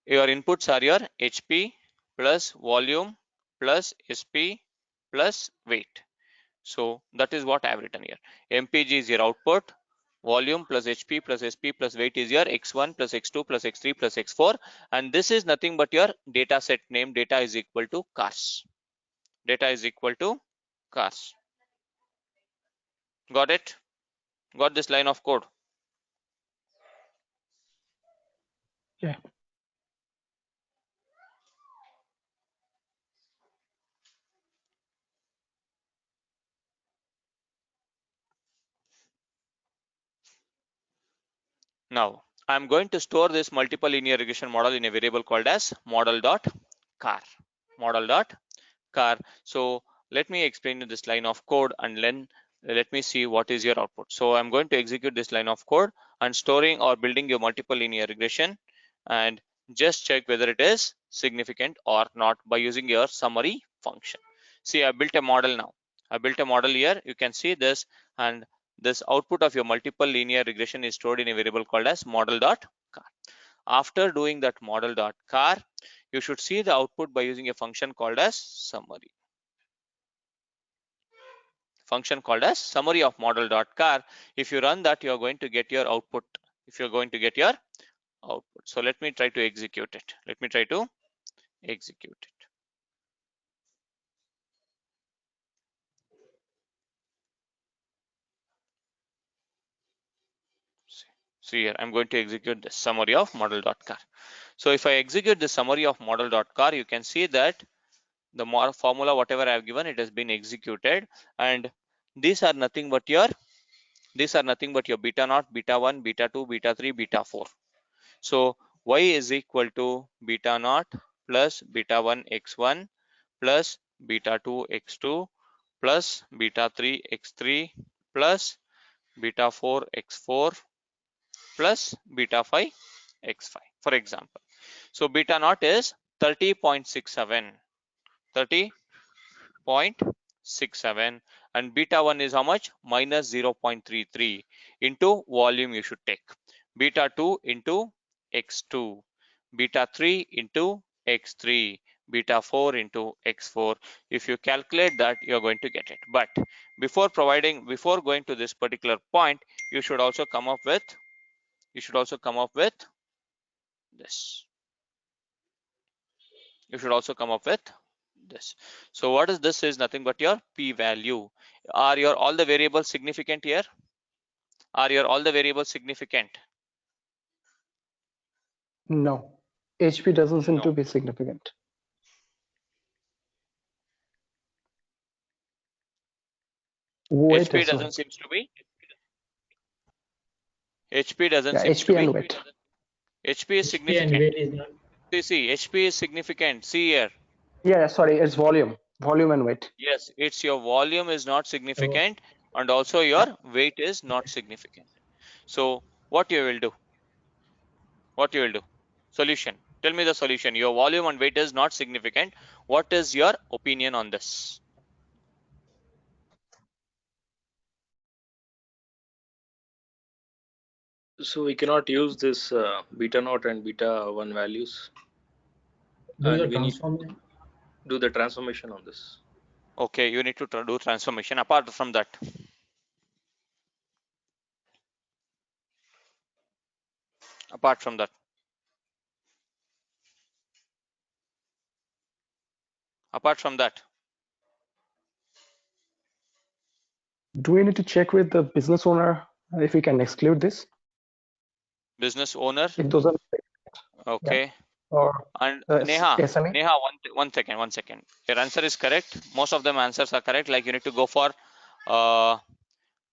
your inputs are your HP plus volume plus SP plus weight. So that is what I have written here. MPG is your output. Volume plus HP plus SP plus weight is your X1 plus X2 plus X3 plus X4. And this is nothing but your data set name. Data is equal to cars. Data is equal to cars. Got it? Got this line of code? Yeah. Now, I'm going to store this multiple linear regression model in a variable called as model.car. Model.car. So let me explain you this line of code and then let me see what is your output. So I'm going to execute this line of code and storing or building your multiple linear regression, and just check whether it is significant or not by using your summary function. See, I built a model now. I built a model here. You can see this, and this output of your multiple linear regression is stored in a variable called as model.car. After doing that model.car, you should see the output by using a function called as summary. Function called as summary of model.car. If you run that, you are going to get your output. If you're going to get your output. So let me try to execute it. Let me try to execute it. See here, I'm going to execute the summary of model.car. So if I execute the summary of model.car, you can see that the formula, whatever I have given, it has been executed, and these are nothing but your beta naught, beta 1, beta 2, beta 3, beta 4. So y is equal to beta naught plus beta 1 x1 plus beta 2 x2 plus beta 3 x3 plus beta 4 x4 plus beta 5 x5, for example. So beta naught is 30.67, 30.67, and beta 1 is how much? Minus 0.33 into volume you should take. Beta 2 into x2, beta 3 into x3, beta 4 into x4. If you calculate that, you're going to get it. But before going to this particular point, you should also come up with this. You should also come up with this. So what is this? Is nothing but your p-value. Are your all the variables significant here? Are your all the variables significant? No. HP doesn't seem to be significant. Weight HP as doesn't well. seem to be. HP doesn't Yeah, seem HP to and be. weight. HP is HP and significant. weight is not. See, HP is significant. See here. Yeah, sorry, it's volume. Volume and weight. Yes, it's your volume is not significant, and also your weight is not significant. So what you will do? What you will do? Solution. Tell me the solution. Your volume and weight is not significant. What is your opinion on this? So we cannot use this beta naught and beta 1 values, and we need to do the transformation on this. Okay, you need to do transformation. Apart from that, apart from that, Do we need to check with the business owner if we can exclude this? business owner. If those are Okay. Yeah. Or And Neha, SME? one second. Your answer is correct. Most of them answers are correct. Like you need to go for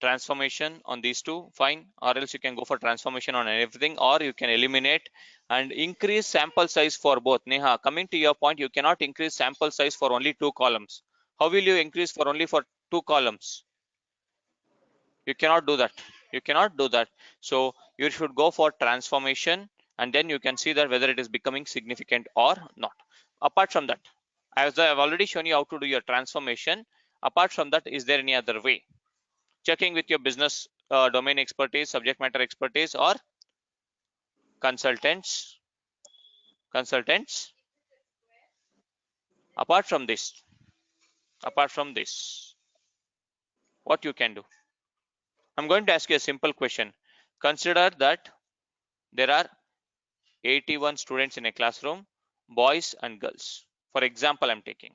transformation on these two, fine, or else you can go for transformation on everything, or you can eliminate and increase sample size for both. Neha, coming to your point, you cannot increase sample size for only 2 columns. How will you increase for only for 2 columns? You cannot do that. You cannot do that. So you should go for transformation, and then you can see that whether it is becoming significant or not. Apart from that, As I have already shown you how to do your transformation. Apart from that, is there any other way? Checking with your business domain expertise, subject matter expertise, or consultants. Apart from this, what you can do? I'm going to ask you a simple question. Consider that there are 81 students in a classroom, boys and girls. For example, I'm taking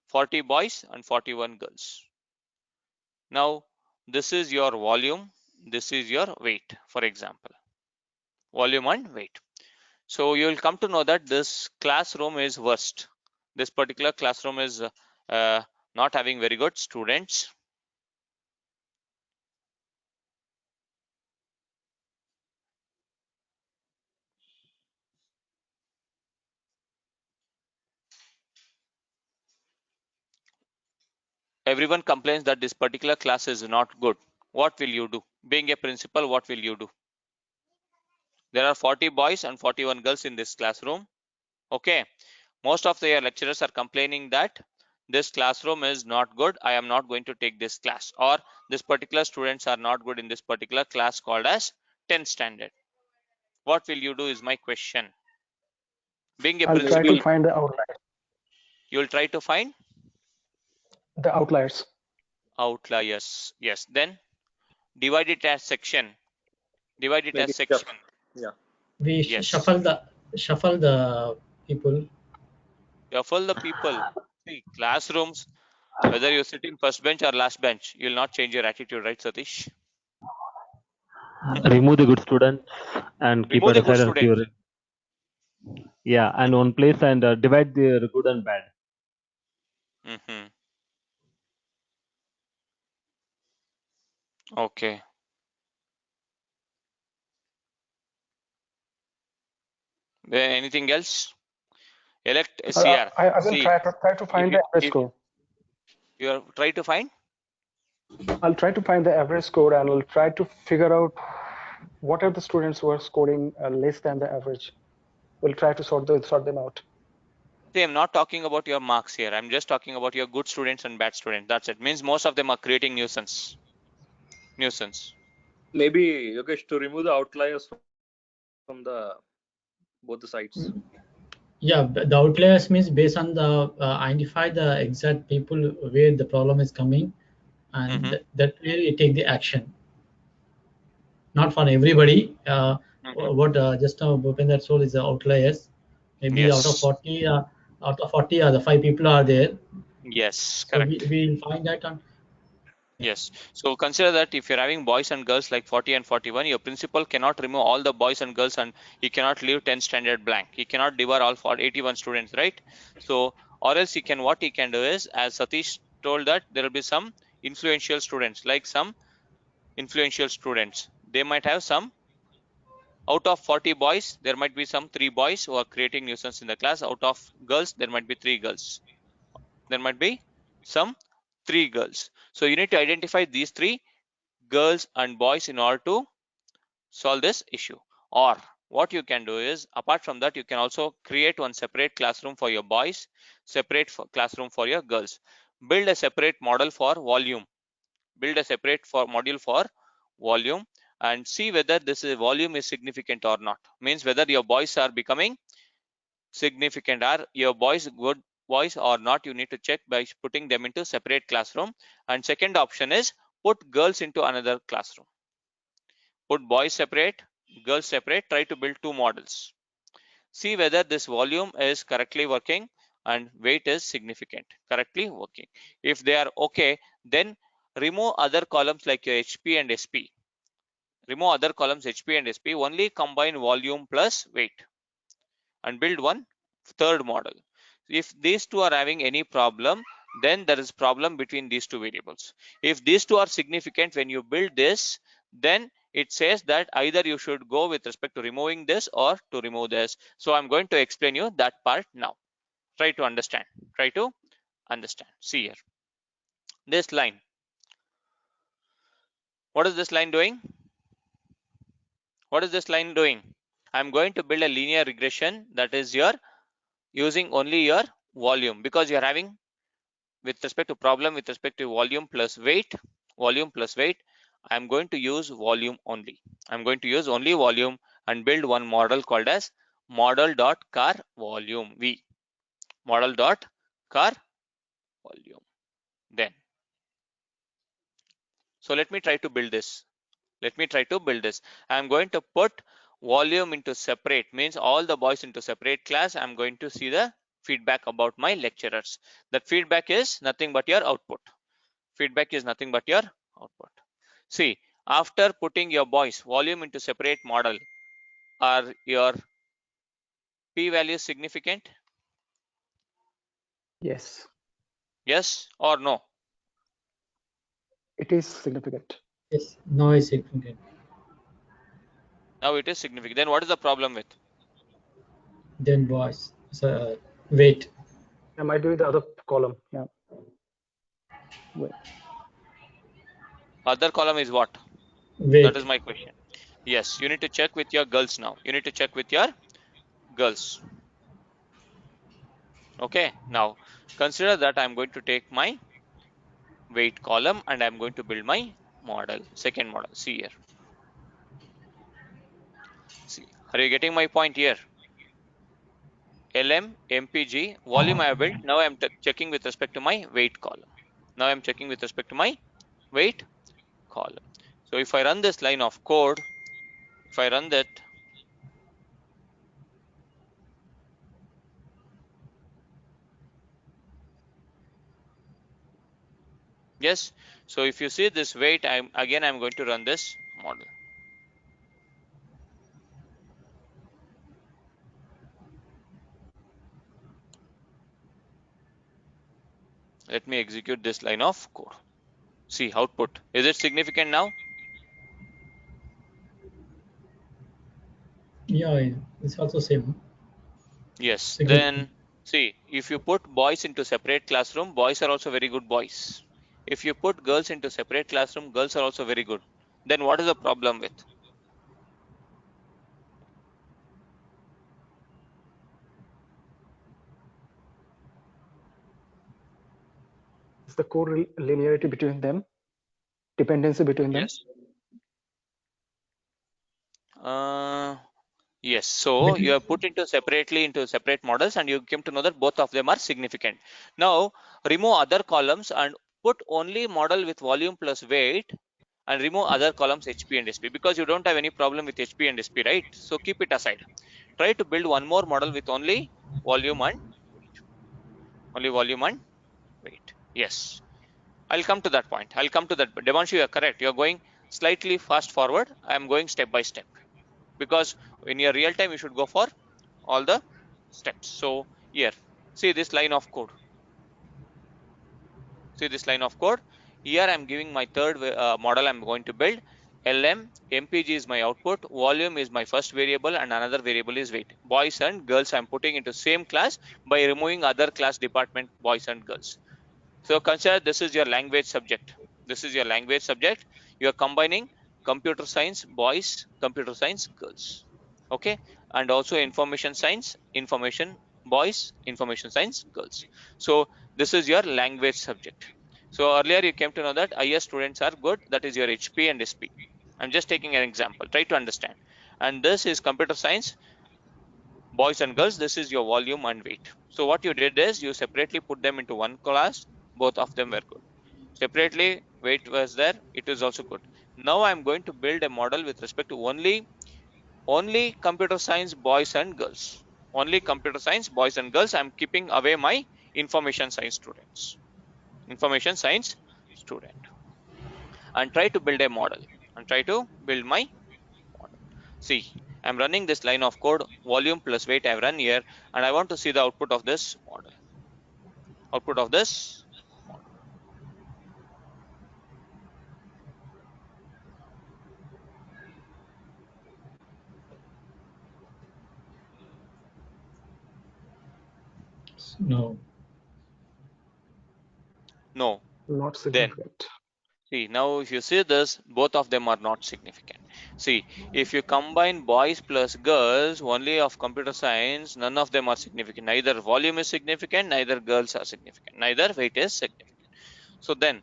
40 boys and 41 girls. Now, this is your volume, this is your weight, for example, volume and weight. So you will come to know that this classroom is worst. This particular classroom is not having very good students. Everyone complains that this particular class is not good. What will you do? Being a principal, what will you do? There are 40 boys and 41 girls in this classroom. Okay. Most of the lecturers are complaining that this classroom is not good. I am not going to take this class, or this particular students are not good in this particular class called as 10th standard. What will you do is my question. Being a I'll try to principal, find the outliers. you will try to find The outliers. outliers. Yes. Then divide it as section. Divide it as Maybe section. yeah. We Yes. shuffle the people. Shuffle the people. See, classrooms, whether you sit in first bench or last bench, you will not change your attitude, right, Satish? Remove the good students and keep Remove it the good aside as your, students. yeah, and one place, and divide the good and bad. Okay. Anything else? Elect a CR. I will See, try to find the average if score. you are try to find, I'll try to find the average score, and I'll try to figure out what are the students who are scoring less than the average. We'll try to sort them out. see, I'm not talking about your marks here. I'm just talking about your good students and bad students. That's it. Means most of them are creating nuisance. Maybe Yogesh, to remove the outliers from the both the sides. Yeah, the outliers means based on the identify the exact people where the problem is coming, and that way you take the action. Not for everybody. What just now Bhupender told is the outliers. Maybe out of Yes. 40, the 5 people are there. Yes, So correct. we'll find that on. Yes. So consider that if you're having boys and girls like 40 and 41, your principal cannot remove all the boys and girls, and he cannot leave 10th standard blank. He cannot devour all 81 students, right? So, or else what he can do is, as Satish told, that there will be some influential students, like some influential students. They might have some, out of 40 boys, there might be some 3 boys who are creating nuisance in the class. Out of girls, there might be 3 girls. There might be some 3 girls. So you need to identify these 3 girls and boys in order to solve this issue. Or what you can do is, apart from that, you can also create one separate classroom for your boys, separate classroom for your girls. Build a separate model for volume. Build a separate module for volume, and see whether this volume is significant or not. Means whether your boys are becoming significant. Are your boys good boys or not? You need to check by putting them into separate classroom. And second option is, put girls into another classroom. Put boys separate, girls separate. Try to build 2 models. See whether this volume is correctly working and weight is significant, correctly working. If they are okay, then remove other columns like your HP and SP. Remove other columns HP and SP. Only combine volume plus weight and build one third model. If these two are having any problem, then there is problem between these 2 variables. If these 2 are significant when you build this, then it says that either you should go with respect to removing this or to remove this. So I'm going to explain you that part now. Try to understand. See here. This line. What is this line doing? What is this line doing? I'm going to build a linear regression, that is your using only your volume, because you're having with respect to problem with respect to volume plus weight, I'm going to use volume only. I'm going to use only volume and build one model called as model.car volume V. Model.car volume. Then, so let me try to build this. I'm going to put volume into separate, means all the boys into separate class. I'm going to see the feedback about my lecturers. That feedback is nothing but your output. See, after putting your boys volume into separate model, are your p values significant? Yes, Yes or no? it is significant. Yes, no is significant. Now it is significant. Then what is the problem with? Then boys. So wait. I might be with the other column. Yeah. Wait. Other column is what? Wait. That is my question. Yes, you need to check with your girls now. Okay, now consider that I'm going to take my weight column and I'm going to build my model, second model. See here. See, are you getting my point here? LM, MPG, volume I have built. Now I'm checking with respect to my weight column. So if I run this line of code, if I run that, yes. So if you see this weight, I'm going to run this model. Let me execute this line of code. See output. Is it significant now? Yeah, it's also same. Yes. Significant. Then see, if you put boys into separate classroom, boys are also very good boys. If you put girls into separate classroom, girls are also very good. Then what is the problem with? Is the core linearity between them? Dependency between them? Yes. So you have put into separate models and you came to know that both of them are significant. Now remove other columns and put only model with volume plus weight and remove other columns HP and SP, because you don't have any problem with HP and SP, right? So keep it aside. Try to build one more model with only volume and weight. Yes. I'll come to that point. Devanshu, you are correct. You are going slightly fast forward. I am going step by step, because in your real time you should go for all the steps. So here, see this line of code. Here I'm giving my third model I'm going to build. LM, MPG is my output, volume is my first variable, and another variable is weight. Boys and girls I'm putting into same class by removing other class department boys and girls. So consider this is your language subject. You are combining computer science boys, computer science girls. Okay, and also information science boys, information science girls. So this is your language subject. So earlier you came to know that IS students are good, that is your HP and SP. I'm just taking an example, try to understand. And this is computer science boys and girls, this is your volume and weight. So what you did is you separately put them into one class, both of them were good. Separately weight was there, it is also good. Now I'm going to build a model with respect to only computer science boys and girls. I'm keeping away my information science student, and try to build a model and try to build my model. See, I'm running this line of code, volume plus weight I've run here, and I want to see the output of this model. No. Not Then significant. see, now if you see this, both of them are not significant. See, if you combine boys plus girls only of computer science, none of them are significant. Neither volume is significant, neither girls are significant, neither weight is significant. So then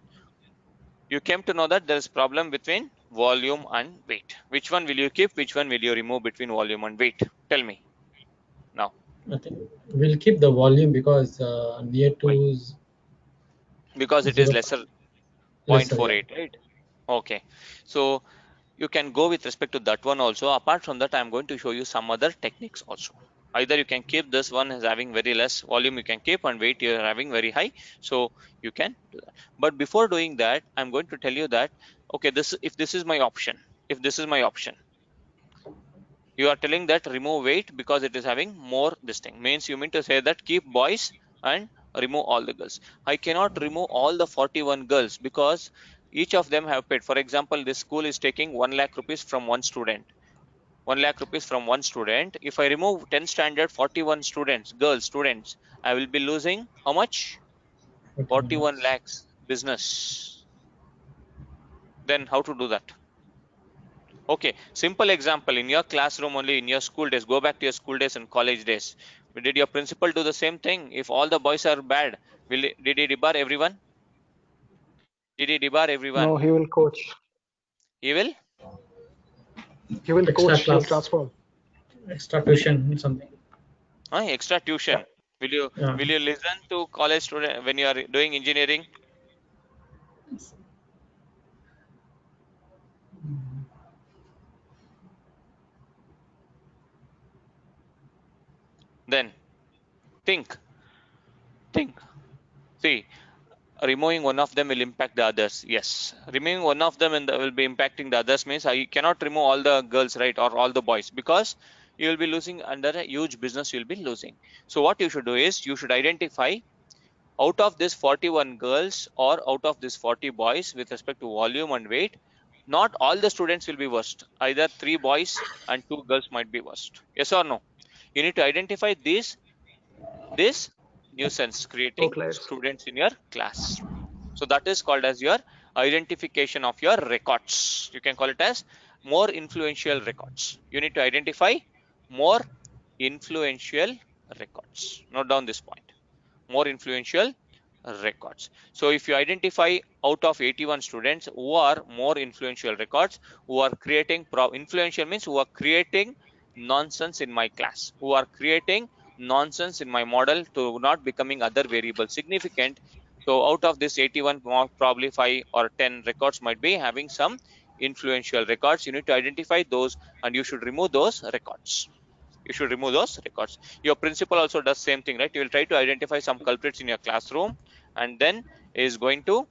you came to know that there is problem between volume and weight. Which one will you keep? Which one will you remove between volume and weight? Tell me now. I think we'll keep the volume because near Why? to is Because it is 0. lesser Lesser, yeah. 0.48, right? Okay. So you can go with respect to that one also. Apart from that, I'm going to show you some other techniques also. Either you can keep this one as having very less volume, you can keep, and weight you're having very high. So you can do that. But before doing that, I'm going to tell you that, okay, if this is my option, if this is my option, you are telling that remove weight because it is having more this thing. Means you mean to say that keep boys and remove all the girls. I cannot remove all the 41 girls because each of them have paid. For example, this school is taking 1 lakh rupees from one student. 1 lakh rupees from one student. If I remove 10 standard 41 students, girls students, I will be losing how much? 41 41 lakhs. lakhs business. Then how to do that? Okay, simple example, in your classroom only, in your school days, go back to your school days and college days. Did your principal do the same thing? If all the boys are bad, did he debar everyone? Did he debar No, everyone? he will coach. He will? He will Extra coach. He'll class, transform. extra tuition, something. Extra Yeah. tuition. Will you Yeah. will you listen to college student when you are doing engineering? Then think, think. See, removing one of them will impact the others. Yes, removing one of them and will be impacting the others means I cannot remove all the girls, right, or all the boys, because you will be losing under a huge business. You will be losing. So what you should do is you should identify out of this 41 girls or out of this 40 boys with respect to volume and weight. Not all the students will be worst. Either 3 boys and 2 girls might be worst. Yes or no? You need to identify this nuisance creating Outliers. students in your class. So that is called as your identification of your records. You can call it as more influential records. You need to identify more influential records. Note down this point. More influential records. So if you identify out of 81 students who are more influential records, who are creating influential means who are creating nonsense in my class, who are creating nonsense in my model to not becoming other variables significant. So out of this 81, probably 5 or 10 records might be having some influential records. You need to identify those and you should remove those records. You should remove those records. Your principal also does same thing, right? You will try to identify some culprits in your classroom and then is going to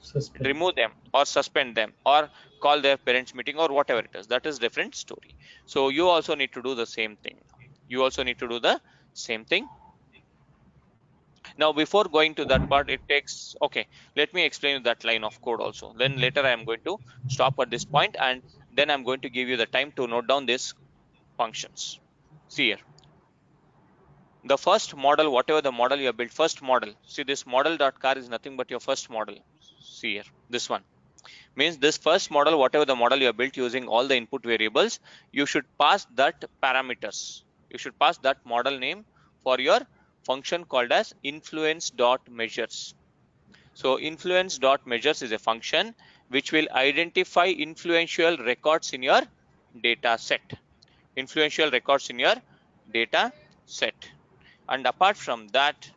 Suspend. remove them or suspend them or call their parents meeting or whatever it is. That is different story. So you also need to do the same thing. You also need to do the same thing. Now before going to that part, it takes, okay, let me explain that line of code also. Then later I am going to stop at this point and then I'm going to give you the time to note down these functions. See here, the first model, whatever the model you have built, first model, see this model.car is nothing but your first model. See here, this one means this first model, whatever the model you have built using all the input variables, you should pass that parameters. You should pass that model name for your function called as influence.measures. So influence.measures is a function which will identify influential records in your data set. Influential records in your data set. And apart from that,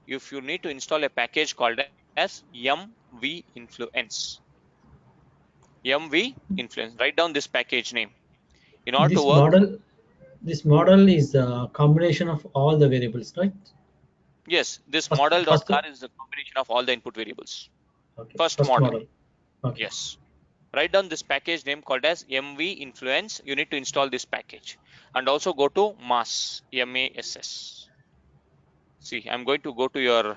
if you need to install a package called as mv influence, write down this package name in order to This work. model, this model is a combination of all the variables, right? Yes, this First, model.car is a combination of all the input variables. okay, First first model. model. Okay. Yes, write down this package name called as mv influence. You need to install this package and also go to mass, mass. See, I'm going to go to your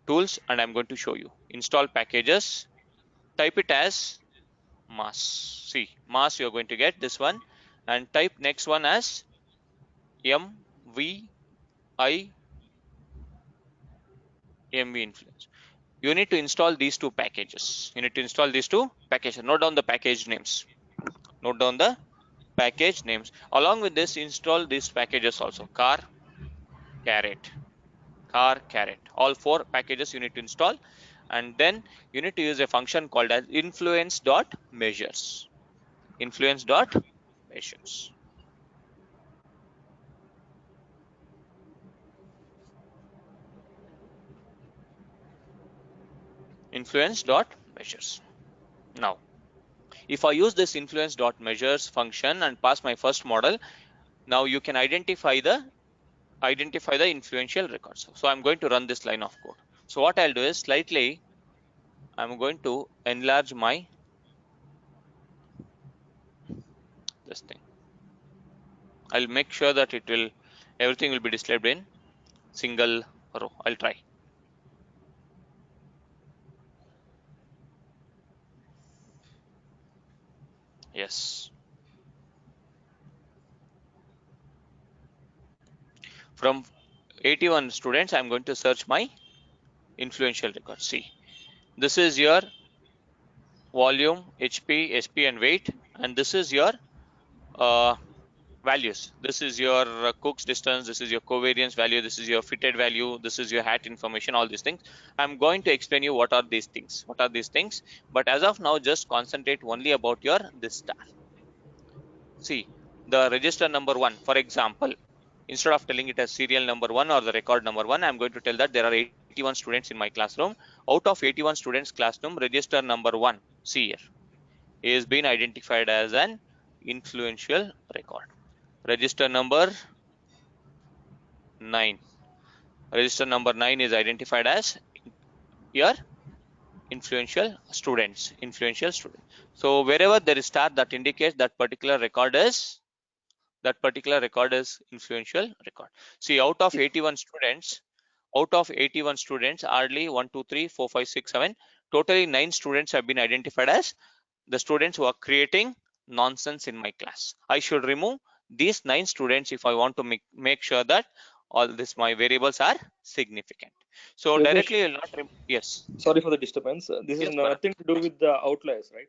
tools and I'm going to show you install packages. Type it as mass. See, mass, you're going to get this one, and type next one as mv influence. you need to install these two packages. You need to install these two packages. Note down the package names. Note down the package names. Along with this, install these packages also. Car, caret, car, caret. All four packages you need to install. And then you need to use a function called as influence.measures. Influence.measures. Influence.measures. Now, if I use this influence.measures function and pass my first model, now you can identify the influential records. So I'm going to run this line of code. So what I'll do is slightly, I'm going to enlarge my this thing. I'll make sure that everything will be displayed in single row. I'll try. Yes. From 81 students, I'm going to search my influential records. See, this is your volume, HP, SP, and weight, and this is your values. This is your Cook's distance, this is your covariance value, this is your fitted value, this is your hat information, all these things. I'm going to explain you what are these things. What are these things? But as of now, just concentrate only about your this star. See, the register number 1, for example, instead of telling it as serial number 1 or the record number 1, I'm going to tell that there are 81 students in my classroom. Out of 81 students classroom, register number 1, see here, is being identified as an influential record. Register number 9. Register number 9 is identified as your influential students. Influential student. So wherever there is star, that indicates that particular record is influential record. See, out of 81 students, hardly 1, 2, 3, 4, 5, 6, 7, totally 9 students have been identified as the students who are creating nonsense in my class. I should remove these 9 students if I want to make sure that all this my variables are significant. So Yogesh, directly you'll not yes. Sorry for the disturbance. This Yes, is nothing to do with the outliers, right?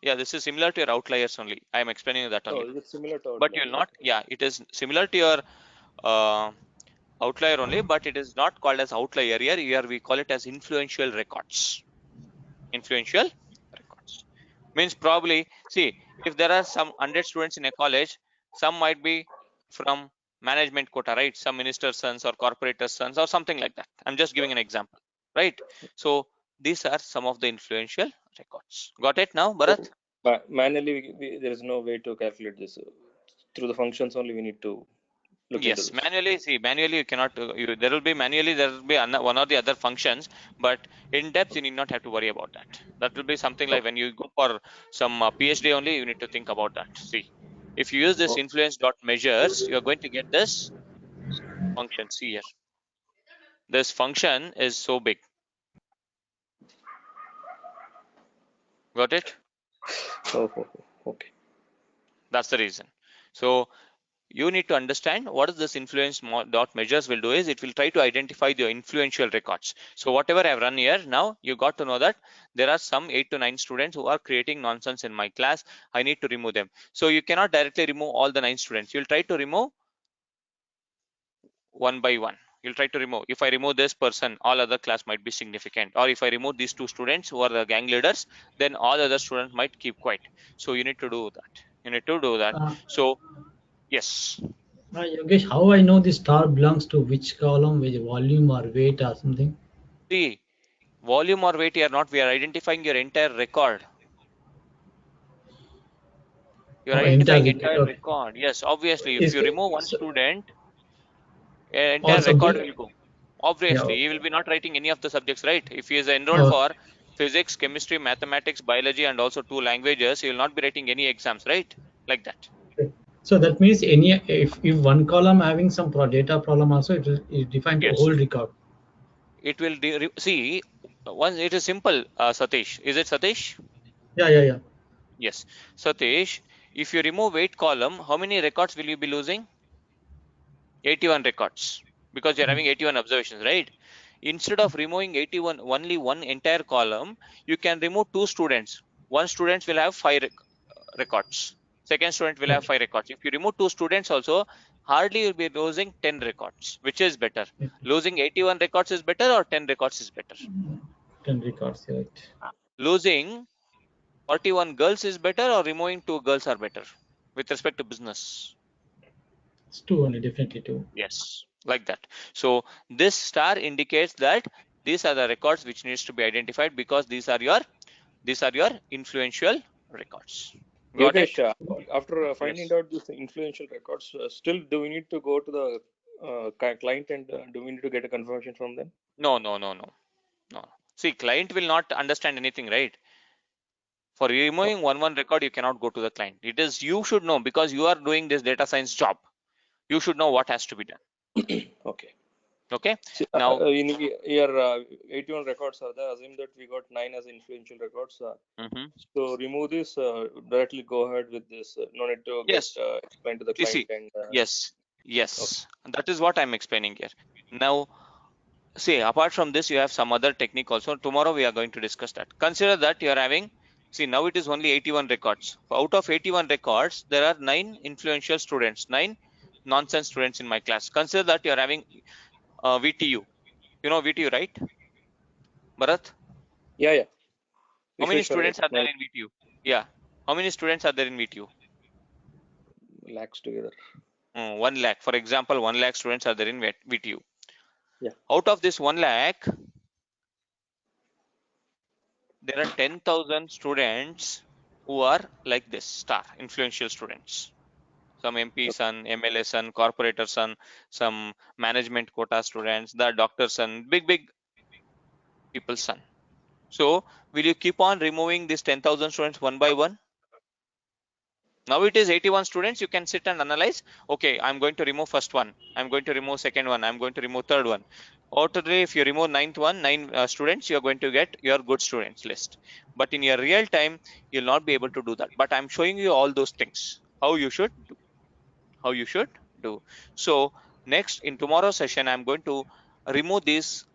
Yeah, this is similar to your outliers only. I am explaining that only. Oh, is it similar to But outliers? you'll not, yeah, it is similar to your outlier only, but it is not called as outlier here. Here we call it as influential records. Influential records means probably, see, if there are some 100 students in a college, some might be from management quota, right? Some minister's sons or corporator's sons or something like that. I'm just giving an example, right? So these are some of the influential records. Got it now, Bharat? Manually, there is no way to calculate this. Through the functions only, we need to look into Yes, this. manually you cannot, there will be one or the other functions, but in depth you need not have to worry about that. That will be something like when you go for some PhD only, you need to think about that. See, if you use this influence dot measures, you are going to get this function. See here, this function is so big. Got it? Okay. That's the reason. So you need to understand what is this influence dot measures will do is it will try to identify the influential records. So whatever I've run here, now you got to know that there are some 8 to 9 students who are creating nonsense in my class. I need to remove them. So you cannot directly remove all the 9 students. You'll try to remove one by one. You'll try to remove. If I remove this person, all other class might be significant. Or if I remove these 2 students who are the gang leaders, then all other students might keep quiet. So you need to do that. You need to do that. So yes. Yogesh, how I know this star belongs to which column, which volume or weight or something? See, volume or weight here not, we are identifying your entire record. You are identifying entire record. Yes, obviously, if you remove one student, entire record will go. Obviously, he will be not writing any of the subjects, right? If he is enrolled for physics, chemistry, mathematics, biology, and also 2 languages, he will not be writing any exams, right? Like that. So that means if one column having some data problem also, it will define the whole record. It will see. Once it is simple, Satish. Is it Satish? Yeah. Yes, Satish. If you remove weight column, how many records will you be losing? 81 records, because you're having 81 observations, right? Instead of removing 81 only one entire column, you can remove 2 students. One student will have 5 records. Second student will have 5 records. If you remove 2 students also, hardly you'll be losing 10 records. Which is better? Losing 81 records is better or 10 records is better? 10 records, right? Losing 41 girls is better or removing 2 girls are better with respect to business? It's 2 only, definitely 2. Yes, like that. So this star indicates that these are the records which needs to be identified because these are your influential records. Got it? Yogesh, after finding Yes. out these influential records, still do we need to go to the client and do we need to get a confirmation from them? No. See, client will not understand anything, right? For removing one record, you cannot go to the client. It is you should know because you are doing this data science job. You should know what has to be done. Okay. Okay. See, Now, in here, 81 records are there. Assume that we got 9 as influential records. So remove this. Directly go ahead with this. No need to get yes. explain to the You client see, and. yes. Okay. That is what I'm explaining here. Now, see, apart from this, you have some other technique also. Tomorrow we are going to discuss that. Consider that you are having, see, now it is only 81 records. Out of 81 records, there are 9 influential students, 9 nonsense students in my class. Consider that you are having VTU. You know VTU, right? Bharat? Yeah. How many Visual students are there in VTU? Yeah. How many students are there in VTU? lakhs together. 1 lakh. For example, 1 lakh students are there in VTU. Yeah. Out of this 1 lakh, there are 10,000 students who are like this star influential students. Some MP son, MLA son, corporator son, some management quota students, the doctor son, big people son. So will you keep on removing these 10,000 students one by one? Now it is 81 students. You can sit and analyze. Okay, I'm going to remove first one. I'm going to remove second one. I'm going to remove third one. Totally, if you remove 9 students, you're going to get your good students list. But in your real time, you'll not be able to do that. But I'm showing you all those things, how you should do. So next in tomorrow's session, I'm going to remove these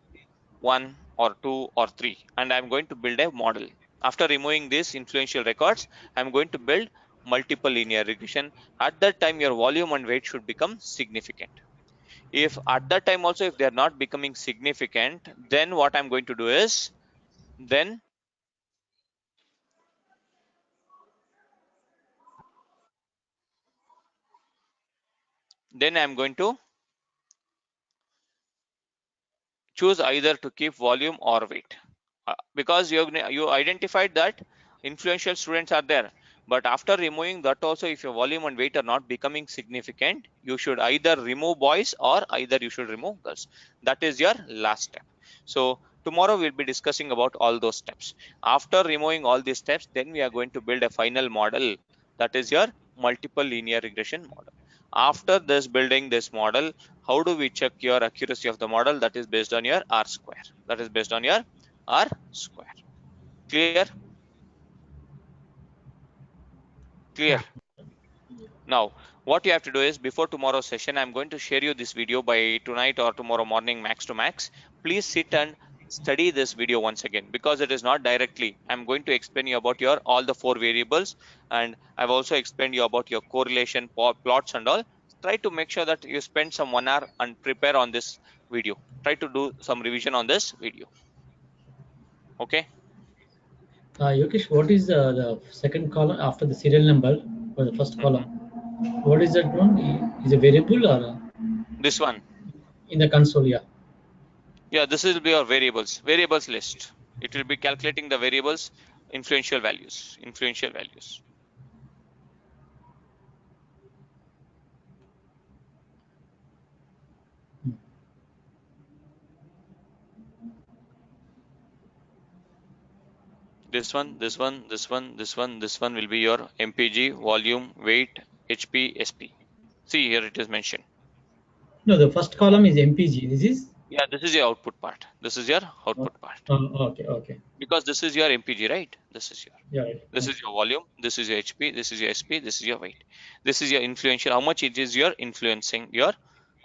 1 or 2 or 3 and I'm going to build a model. After removing these influential records, I'm going to build multiple linear regression. At that time, your volume and weight should become significant. If at that time also, if they are not becoming significant, then what I'm going to do is, then I'm going to choose either to keep volume or weight. Because you identified that influential students are there, but after removing that also, if your volume and weight are not becoming significant, you should either remove boys or either you should remove girls. That is your last step. So tomorrow we'll be discussing about all those steps. After removing all these steps, then we are going to build a final model, that is your multiple linear regression model. After this building this model, how do we check your accuracy of the model? That is based on your R square. That is based on your R square. Clear? Clear. Yeah. Now, what you have to do is, before tomorrow's session, I'm going to share you this video by tonight or tomorrow morning, max to max. Please sit and study this video once again, because it is not directly. I'm going to explain you about your all the 4 variables, and I've also explained you about your correlation plots and all. Try to make sure that you spend some 1 hour and prepare on this video. Try to do some revision on this video. Okay. Yogesh, what is the second column after the serial number or the first column? What is that one? Is a variable or This one. in the console? Yeah. Yeah, this will be your variables list. It will be calculating the variables, influential values. This one will be your MPG, volume, weight, HP, SP. See, here it is mentioned. No, the first column is MPG. This is. Yeah, this is your output part. Okay. Because this is your MPG, right? This is Yeah. your volume. This is your HP. This is your SP. This is your weight. This is your influential. How much it is your influencing your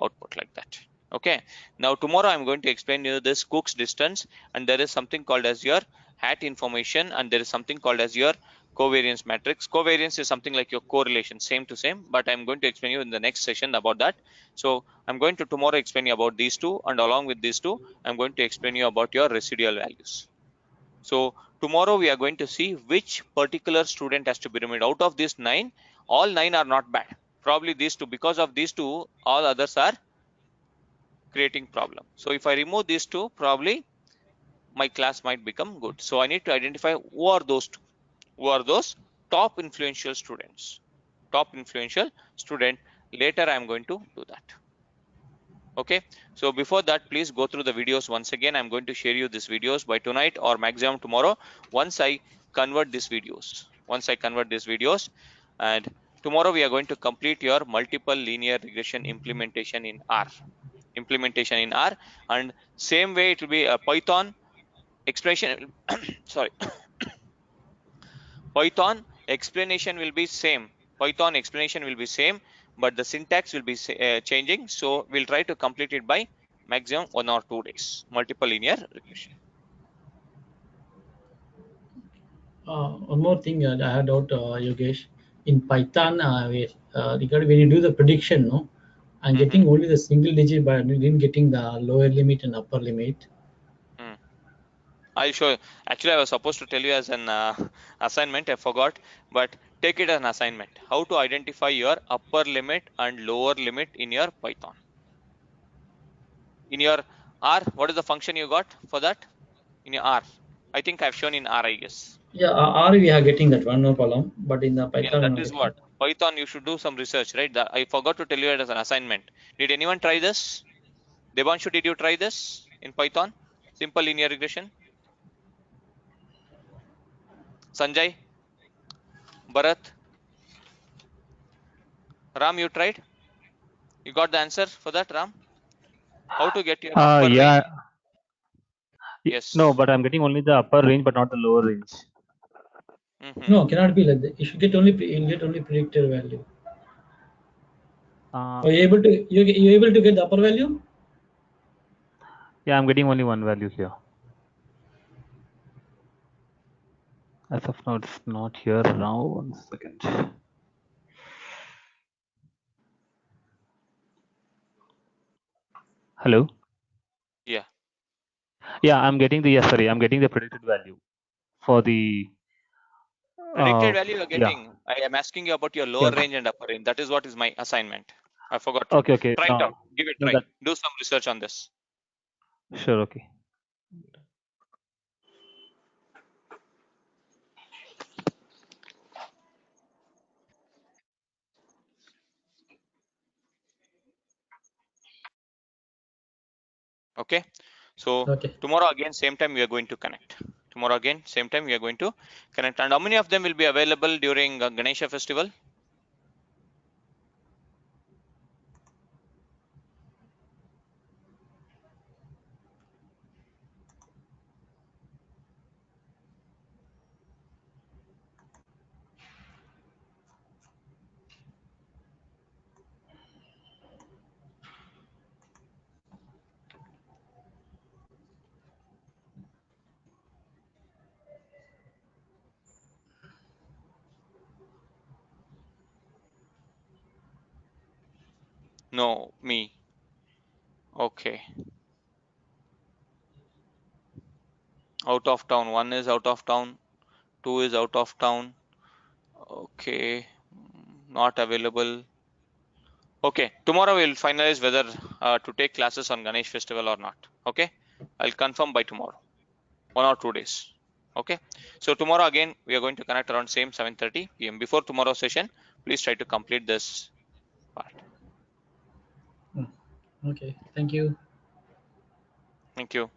output, like that. Okay, now tomorrow I'm going to explain you this Cook's distance, and there is something called as your hat information, and there is something called as your covariance matrix. Covariance is something like your correlation, same to same, but I'm going to explain you in the next session about that. So I'm going to tomorrow explain you about these two, and along with these two I'm going to explain you about your residual values. So tomorrow we are going to see which particular student has to be removed. Out of these 9, all 9 are not bad. Probably these two, because of these two, all others are creating problem. So if I remove these two, probably my class might become good. So I need to identify who are those two. Who are those top influential students? Top influential student. Later I am going to do that. Okay, so before that, please go through the videos once again. I'm going to share you these videos by tonight or maximum tomorrow once I convert these videos. And tomorrow we are going to complete your multiple linear regression implementation in R. And same way it will be a Python explanation. Sorry. Python explanation will be same. But the syntax will be changing. So we'll try to complete it by maximum 1 or 2 days. Multiple linear regression. One more thing I had out, Yogesh. In Python, regarding when you do the prediction, no, I'm getting only the single digit, but I didn't getting the lower limit and upper limit. I'll show you. Actually, I was supposed to tell you as an assignment. I forgot, but take it as an assignment. How to identify your upper limit and lower limit in your Python. In your R, what is the function you got for that? In your R, I think I've shown in R, I guess. Yeah, R we are getting that one, no problem. But in the Python, yeah, that is what Python. You should do some research, right? I forgot to tell you it as an assignment. Did anyone try this? Devanshu, did you try this in Python? Simple linear regression. Sanjay, Bharat, Ram, you tried? You got the answer for that, Ram? How to get your upper Yeah. range? Yes. No, but I'm getting only the upper range, but not the lower range. No, cannot be like that. You should get only predicted value. Are you able to you able to get the upper value? Yeah, I'm getting only one value here. As of now, it's not here now. 1 second. Hello? Yeah. Yeah, I'm getting the I'm getting the predicted value for the Predicted value you're getting. Yeah. I am asking you about your lower range and upper range. That is what is my assignment. I forgot to. Okay. Try it out. Give it a No, try. Do some research on this. Sure, okay. Okay. So tomorrow again, same time we are going to connect. And how many of them will be available during Ganesha festival? No, me. Okay. Out of town. 1 is out of town. 2 is out of town. Okay. Not available. Okay. Tomorrow we'll finalize whether to take classes on Ganesh festival or not. Okay. I'll confirm by tomorrow. 1 or 2 days. Okay. So tomorrow again we are going to connect around same 7:30 p.m. Before tomorrow's session, please try to complete this part. Okay. Thank you. Thank you.